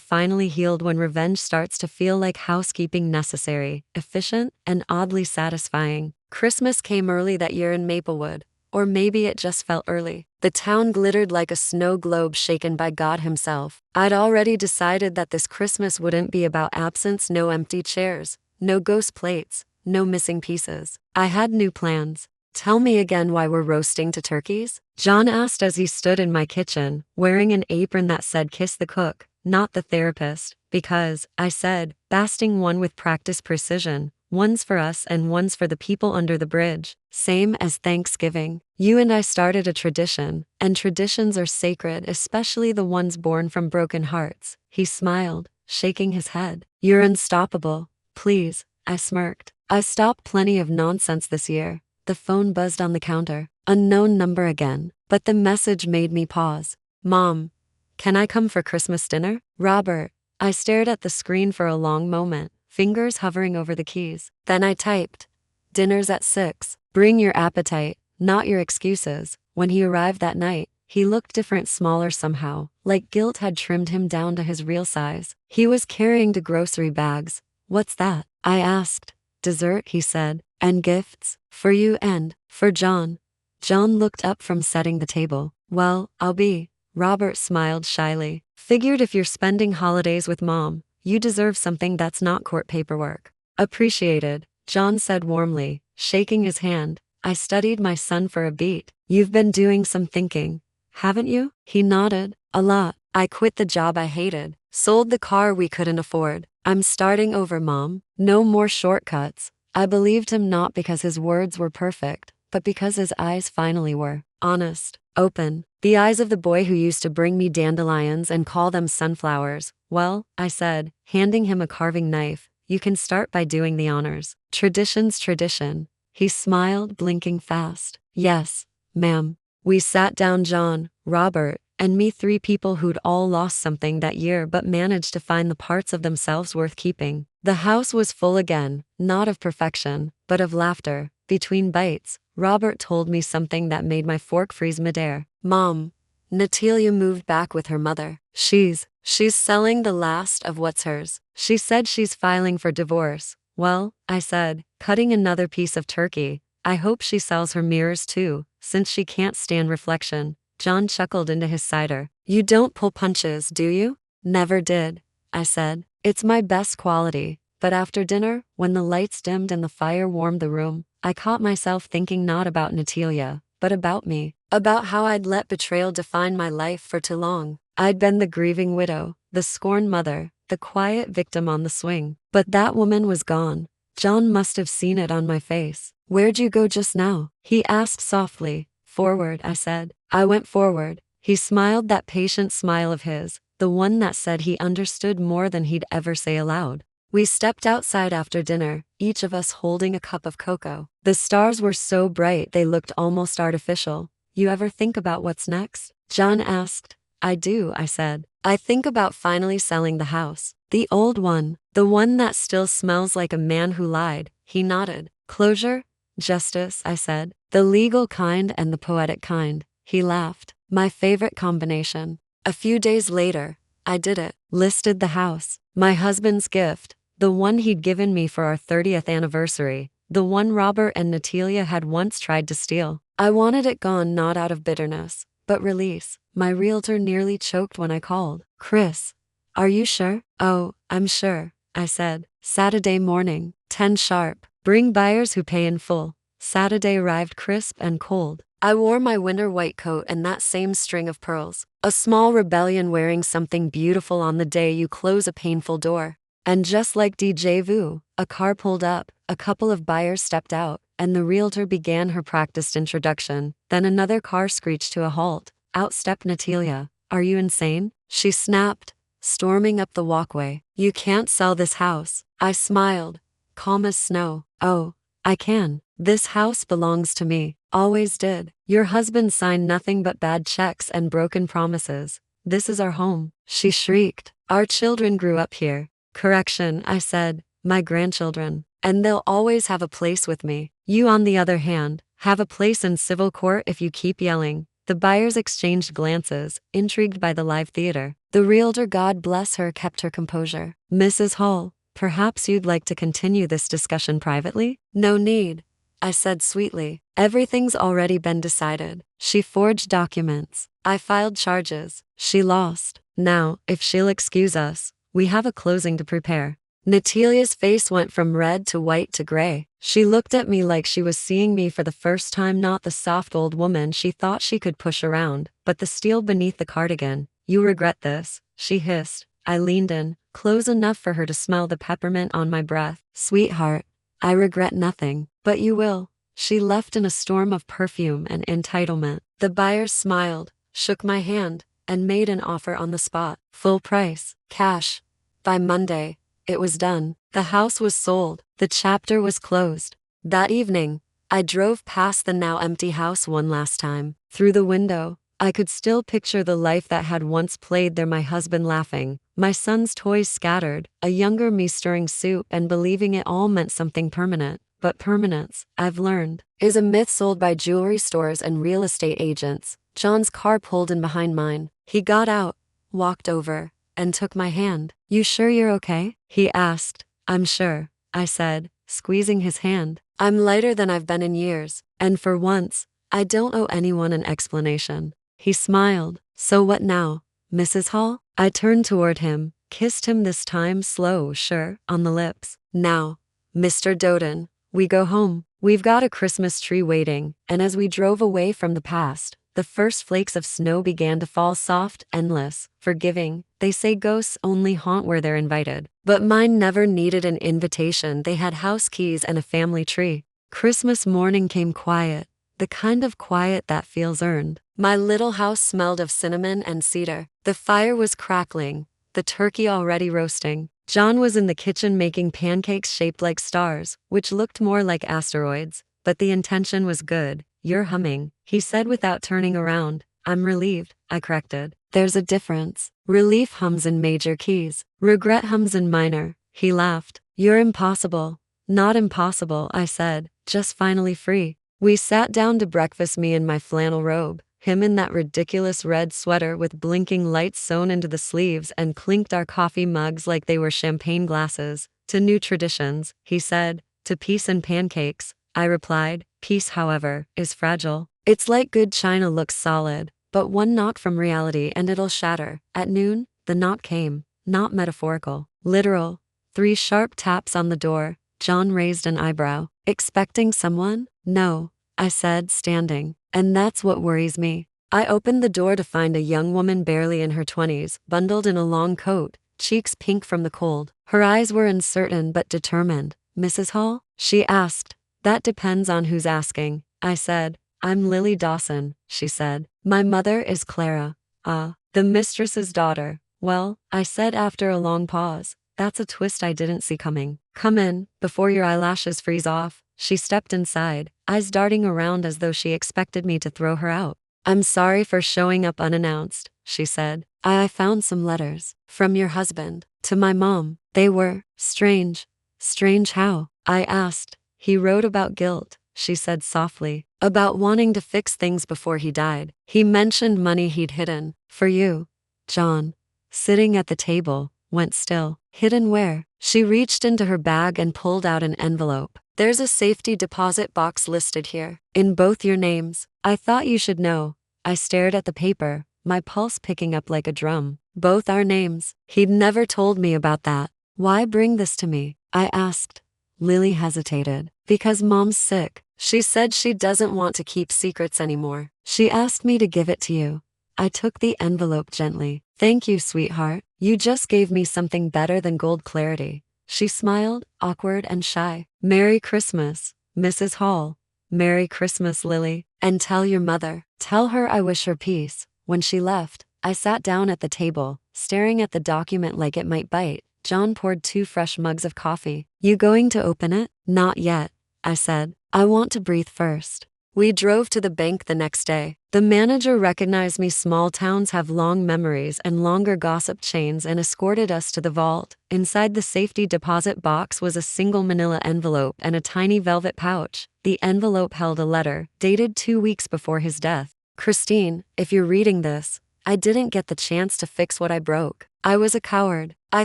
finally healed when revenge starts to feel like housekeeping, necessary, efficient, and oddly satisfying. Christmas came early that year in Maplewood. Or maybe it just felt early. The town glittered like a snow globe shaken by God himself. I'd already decided that this Christmas wouldn't be about absence, no empty chairs, no ghost plates, no missing pieces. I had new plans. Tell me again why we're roasting to turkeys? John asked as he stood in my kitchen, wearing an apron that said kiss the cook, not the therapist. Because, I said, basting one with practice precision. One's for us and one's for the people under the bridge. Same as Thanksgiving. You and I started a tradition, and traditions are sacred, especially the ones born from broken hearts. He smiled, shaking his head. You're unstoppable. Please, I smirked. I stopped plenty of nonsense this year. The phone buzzed on the counter. Unknown number again. But the message made me pause. Mom, can I come for Christmas dinner? Robert. I stared at the screen for a long moment, fingers hovering over the keys. Then I typed, dinner's at 6. Bring your appetite, not your excuses. When he arrived that night, he looked different, smaller somehow, like guilt had trimmed him down to his real size. He was carrying 2 grocery bags. What's that? I asked. Dessert, he said, and gifts, for you and for John. John looked up from setting the table. Well, I'll be. Robert smiled shyly. Figured if you're spending holidays with Mom, you deserve something that's not court paperwork. Appreciated, John said warmly, shaking his hand. I studied my son for a beat. You've been doing some thinking, haven't you? He nodded. A lot. I quit the job I hated, sold the car we couldn't afford. I'm starting over, Mom. No more shortcuts. I believed him not because his words were perfect, but because his eyes finally were honest, open. The eyes of the boy who used to bring me dandelions and call them sunflowers. Well, I said, handing him a carving knife, you can start by doing the honors. Tradition's tradition. He smiled, blinking fast. Yes, ma'am. We sat down, John, Robert, and me, 3 people who'd all lost something that year but managed to find the parts of themselves worth keeping. The house was full again, not of perfection, but of laughter. Between bites, Robert told me something that made my fork freeze midair. Mom, Netelia moved back with her mother. She's selling the last of what's hers. She said she's filing for divorce. Well, I said, cutting another piece of turkey, I hope she sells her mirrors too, since she can't stand reflection. John chuckled into his cider. You don't pull punches, do you? Never did, I said. It's my best quality. But after dinner, when the lights dimmed and the fire warmed the room, I caught myself thinking not about Netelia, but about me. About how I'd let betrayal define my life for too long. I'd been the grieving widow, the scorned mother, the quiet victim on the swing. But that woman was gone. John must have seen it on my face. Where'd you go just now? He asked softly. Forward, I said. I went forward. He smiled, that patient smile of his, the one that said he understood more than he'd ever say aloud. We stepped outside after dinner, each of us holding a cup of cocoa. The stars were so bright they looked almost artificial. You ever think about what's next? John asked. I do, I said. I think about finally selling the house. The old one. The one that still smells like a man who lied. He nodded. Closure? Justice, I said. The legal kind and the poetic kind. He laughed. My favorite combination. A few days later, I did it. Listed the house. My husband's gift. The one he'd given me for our 30th anniversary. The one Robert and Netelia had once tried to steal. I wanted it gone, not out of bitterness, but release. My realtor nearly choked when I called. Chris, are you sure? Oh, I'm sure, I said. Saturday morning, 10 sharp. Bring buyers who pay in full. Saturday arrived crisp and cold. I wore my winter white coat and that same string of pearls. A small rebellion, wearing something beautiful on the day you close a painful door. And just like déjà vu, a car pulled up, a couple of buyers stepped out, and the realtor began her practiced introduction. Then another car screeched to a halt. Out stepped Netelia. Are you insane? She snapped, storming up the walkway. You can't sell this house. I smiled, calm as snow. Oh, I can. This house belongs to me. Always did. Your husband signed nothing but bad checks and broken promises. This is our home. She shrieked. Our children grew up here. Correction, I said. My grandchildren. And they'll always have a place with me. You, on the other hand, have a place in civil court if you keep yelling. The buyers exchanged glances, intrigued by the live theater. The realtor, God bless her, kept her composure. Mrs. Hall, perhaps you'd like to continue this discussion privately? No need, I said sweetly. Everything's already been decided. She forged documents. I filed charges. She lost. Now, if she'll excuse us, we have a closing to prepare. Netelia's face went from red to white to gray. She looked at me like she was seeing me for the first time, not the soft old woman she thought she could push around, but the steel beneath the cardigan. You regret this, she hissed. I leaned in, close enough for her to smell the peppermint on my breath. Sweetheart, I regret nothing, but you will. She left in a storm of perfume and entitlement. The buyer smiled, shook my hand, and made an offer on the spot. Full price, cash. By Monday, it was done. The house was sold. The chapter was closed. That evening, I drove past the now empty house one last time. Through the window, I could still picture the life that had once played there, my husband laughing, my son's toys scattered, a younger me stirring soup and believing it all meant something permanent. But permanence, I've learned, is a myth sold by jewelry stores and real estate agents. John's car pulled in behind mine. He got out, walked over, and took my hand. You sure you're okay? He asked. I'm sure, I said, squeezing his hand. I'm lighter than I've been in years, and for once, I don't owe anyone an explanation. He smiled. So what now, Mrs. Hall? I turned toward him, kissed him, this time slow, sure, on the lips. Now, Mr. Doden, we go home. We've got a Christmas tree waiting, and as we drove away from the past, the first flakes of snow began to fall soft, endless, forgiving. They say ghosts only haunt where they're invited. But mine never needed an invitation. They had house keys and a family tree. Christmas morning came quiet, the kind of quiet that feels earned. My little house smelled of cinnamon and cedar. The fire was crackling, the turkey already roasting. John was in the kitchen making pancakes shaped like stars, which looked more like asteroids, but the intention was good. You're humming, he said without turning around. I'm relieved, I corrected. There's a difference. Relief hums in major keys. Regret hums in minor. He laughed. You're impossible. Not impossible, I said, just finally free. We sat down to breakfast, me in my flannel robe, him in that ridiculous red sweater with blinking lights sewn into the sleeves, and clinked our coffee mugs like they were champagne glasses. To new traditions, he said. To peace and pancakes, I replied. Peace, however, is fragile. It's like good china, looks solid, but one knock from reality and it'll shatter. At noon, the knock came. Not metaphorical. Literal. 3 sharp taps on the door. John raised an eyebrow. Expecting someone? No, I said, standing. And that's what worries me. I opened the door to find a young woman barely in her 20s, bundled in a long coat, cheeks pink from the cold. Her eyes were uncertain but determined. Mrs. Hall? She asked. That depends on who's asking, I said. I'm Lily Dawson, she said. My mother is Clara. Ah, the mistress's daughter. Well, I said after a long pause. That's a twist I didn't see coming. Come in, before your eyelashes freeze off. She stepped inside, eyes darting around as though she expected me to throw her out. I'm sorry for showing up unannounced, she said. I found some letters. From your husband. To my mom. They were strange. Strange how? I asked. He wrote about guilt, she said softly. About wanting to fix things before he died. He mentioned money he'd hidden. For you, John. Sitting at the table, went still. Hidden where? She reached into her bag and pulled out an envelope. There's a safety deposit box listed here. In both your names. I thought you should know. I stared at the paper, my pulse picking up like a drum. Both our names. He'd never told me about that. Why bring this to me? I asked. Lily hesitated. Because Mom's sick. She said she doesn't want to keep secrets anymore. She asked me to give it to you. I took the envelope gently. Thank you, sweetheart. You just gave me something better than gold clarity. She smiled, awkward and shy. Merry Christmas, Mrs. Hall. Merry Christmas, Lily. And tell your mother. Tell her I wish her peace. When she left, I sat down at the table, staring at the document like it might bite. John poured 2 fresh mugs of coffee. You going to open it? Not yet, I said. I want to breathe first. We drove to the bank the next day. The manager recognized me. Small towns have long memories and longer gossip chains, and escorted us to the vault. Inside the safety deposit box was a single manila envelope and a tiny velvet pouch. The envelope held a letter, dated 2 weeks before his death. Christine, if you're reading this, I didn't get the chance to fix what I broke. I was a coward. I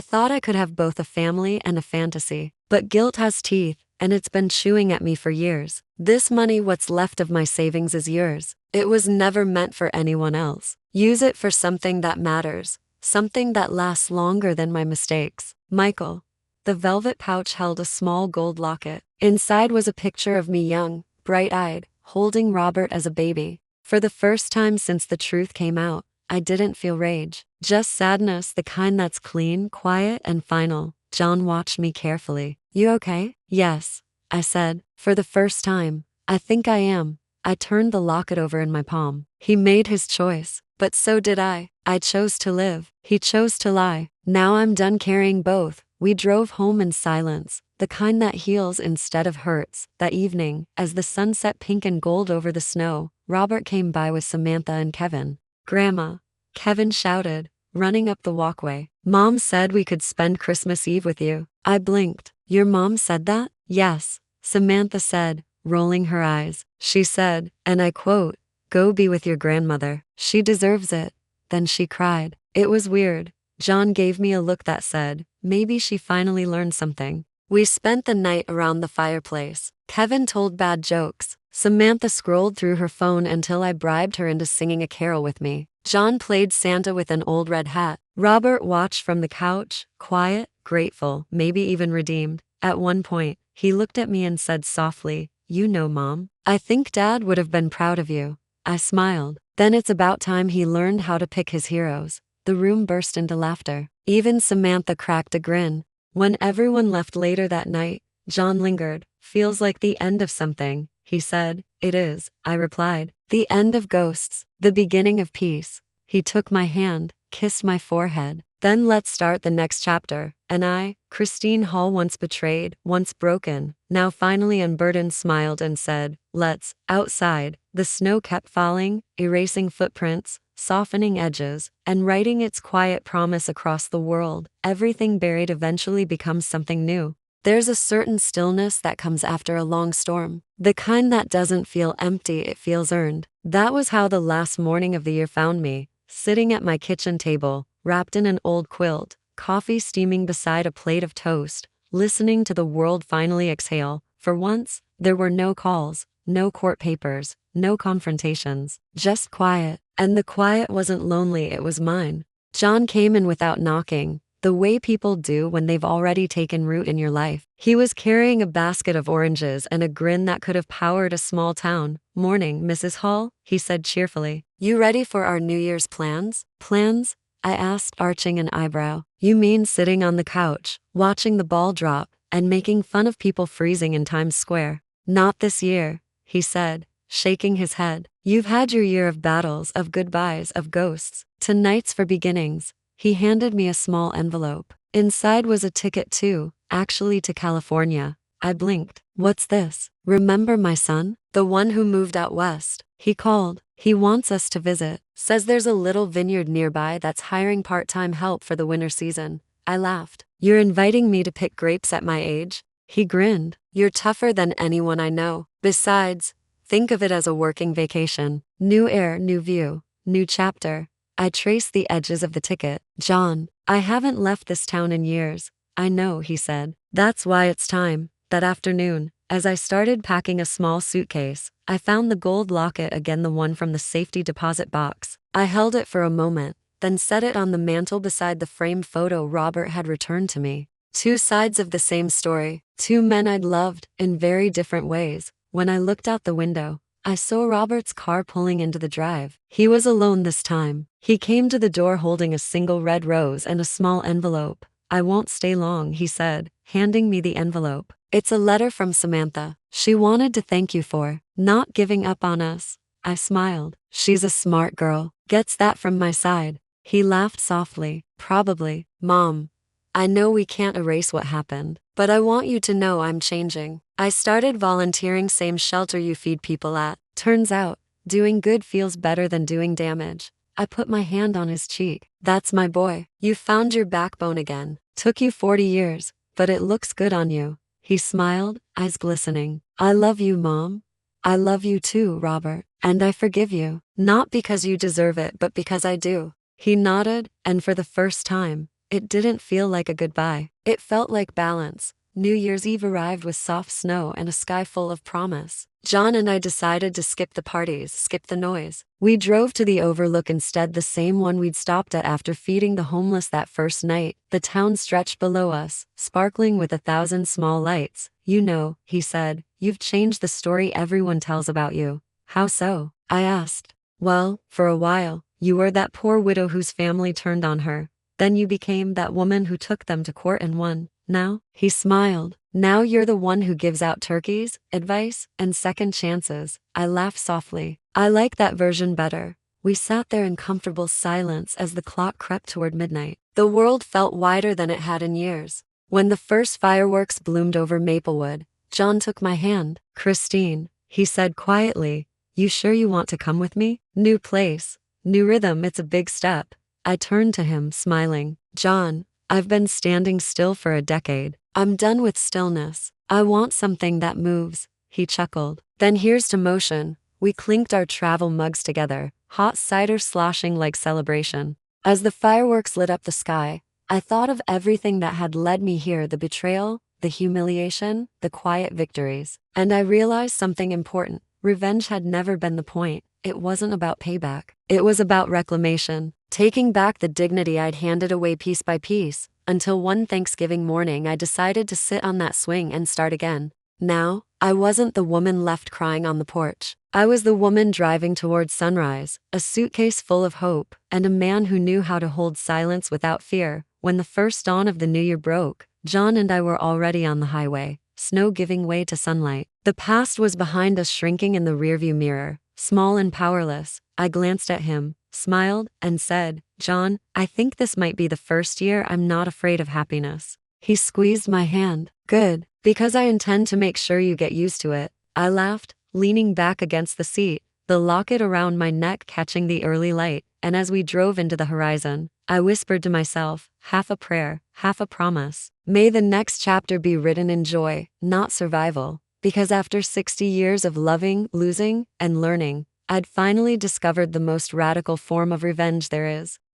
thought I could have both a family and a fantasy. But guilt has teeth, and it's been chewing at me for years. This money, what's left of my savings, is yours. It was never meant for anyone else. Use it for something that matters, something that lasts longer than my mistakes. Michael. The velvet pouch held a small gold locket. Inside was a picture of me, young, bright-eyed, holding Robert as a baby. For the first time since the truth came out, I didn't feel rage, just sadness, the kind that's clean, quiet, and final. John watched me carefully. You okay? Yes, I said. For the first time. I think I am. I turned the locket over in my palm. He made his choice, but so did I. I chose to live. He chose to lie. Now I'm done carrying both. We drove home in silence, the kind that heals instead of hurts. That evening, as the sun set pink and gold over the snow, Robert came by with Samantha and Kevin. Grandma, Kevin shouted, running up the walkway. Mom said we could spend Christmas Eve with you. I blinked. Your mom said that? Yes, Samantha said, rolling her eyes. She said, and I quote, "Go be with your grandmother. She deserves it." Then she cried. It was weird. John gave me a look that said, maybe she finally learned something. We spent the night around the fireplace. Kevin told bad jokes. Samantha scrolled through her phone until I bribed her into singing a carol with me. John played Santa with an old red hat. Robert watched from the couch, quiet, grateful, maybe even redeemed. At one point, he looked at me and said softly, You know, Mom. I think Dad would have been proud of you. I smiled. Then it's about time he learned how to pick his heroes. The room burst into laughter. Even Samantha cracked a grin. When everyone left later that night, John lingered. Feels like the end of something, he said. It is, I replied. The end of ghosts, the beginning of peace. He took my hand, kissed my forehead. Then let's start the next chapter. And I, Christine Hall, once betrayed, once broken, now finally unburdened, smiled and said, let's. Outside, the snow kept falling, erasing footprints, softening edges, and writing its quiet promise across the world. Everything buried eventually becomes something new. There's a certain stillness that comes after a long storm. The kind that doesn't feel empty, it feels earned. That was how the last morning of the year found me, sitting at my kitchen table, wrapped in an old quilt, coffee steaming beside a plate of toast, listening to the world finally exhale. For once, there were no calls, no court papers, no confrontations, just quiet. And the quiet wasn't lonely, it was mine. John came in without knocking, the way people do when they've already taken root in your life. He was carrying a basket of oranges and a grin that could have powered a small town. Morning, Mrs. Hall, he said cheerfully. You ready for our New Year's plans? Plans? I asked, arching an eyebrow. You mean sitting on the couch, watching the ball drop, and making fun of people freezing in Times Square? Not this year, he said, shaking his head. You've had your year of battles, of goodbyes, of ghosts. Tonight's for beginnings. He handed me a small envelope. Inside was a ticket too, actually to California. I blinked. What's this? Remember my son? The one who moved out west. He called. He wants us to visit. Says there's a little vineyard nearby that's hiring part-time help for the winter season. I laughed. You're inviting me to pick grapes at my age? He grinned. You're tougher than anyone I know. Besides, think of it as a working vacation. New air, new view, new chapter. I traced the edges of the ticket. John, I haven't left this town in years. I know, he said. That's why it's time. That afternoon, as I started packing a small suitcase, I found the gold locket again, the one from the safety deposit box. I held it for a moment, then set it on the mantel beside the framed photo Robert had returned to me. Two sides of the same story, two men I'd loved in very different ways. When I looked out the window, I saw Robert's car pulling into the drive. He was alone this time. He came to the door holding a single red rose and a small envelope. I won't stay long, he said, handing me the envelope. It's a letter from Samantha. She wanted to thank you for not giving up on us. I smiled. She's a smart girl. Gets that from my side. He laughed softly. Probably. Mom, I know we can't erase what happened, but I want you to know I'm changing. I started volunteering, same shelter you feed people at. Turns out, doing good feels better than doing damage. I put my hand on his cheek. That's my boy. You found your backbone again. Took you 40 years, but it looks good on you. He smiled, eyes glistening. I love you, Mom. I love you too, Robert. And I forgive you. Not because you deserve it, but because I do. He nodded, and for the first time, it didn't feel like a goodbye. It felt like balance. New Year's Eve arrived with soft snow and a sky full of promise. John and I decided to skip the parties, skip the noise. We drove to the overlook instead, the same one we'd stopped at after feeding the homeless that first night. The town stretched below us, sparkling with 1,000 small lights. You know, he said, you've changed the story everyone tells about you. How so? I asked. Well, for a while, you were that poor widow whose family turned on her. Then you became that woman who took them to court and won. Now, he smiled. Now you're the one who gives out turkeys, advice, and second chances. I laughed softly. I like that version better. We sat there in comfortable silence as the clock crept toward midnight. The world felt wider than it had in years. When the first fireworks bloomed over Maplewood, John took my hand. Christine, he said quietly, you sure you want to come with me? New place, new rhythm, it's a big step. I turned to him, smiling. John, I've been standing still for a decade. I'm done with stillness. I want something that moves. He chuckled. Then here's to motion. We clinked our travel mugs together, hot cider sloshing like celebration. As the fireworks lit up the sky, I thought of everything that had led me here, the betrayal, the humiliation, the quiet victories. And I realized something important. Revenge had never been the point. It wasn't about payback. It was about reclamation. Taking back the dignity I'd handed away piece by piece, until one Thanksgiving morning I decided to sit on that swing and start again. Now, I wasn't the woman left crying on the porch. I was the woman driving towards sunrise, a suitcase full of hope, and a man who knew how to hold silence without fear. When the first dawn of the new year broke, John and I were already on the highway, snow giving way to sunlight. The past was behind us, shrinking in the rearview mirror, small and powerless. I glanced at him, smiled, and said, "John, I think this might be the first year I'm not afraid of happiness." He squeezed my hand. "Good, because I intend to make sure you get used to it." I laughed, leaning back against the seat, the locket around my neck catching the early light, and as we drove into the horizon, I whispered to myself, half a prayer, half a promise. May the next chapter be written in joy, not survival, because after 60 years of loving, losing, and learning, I'd finally discovered the most radical form of revenge there is.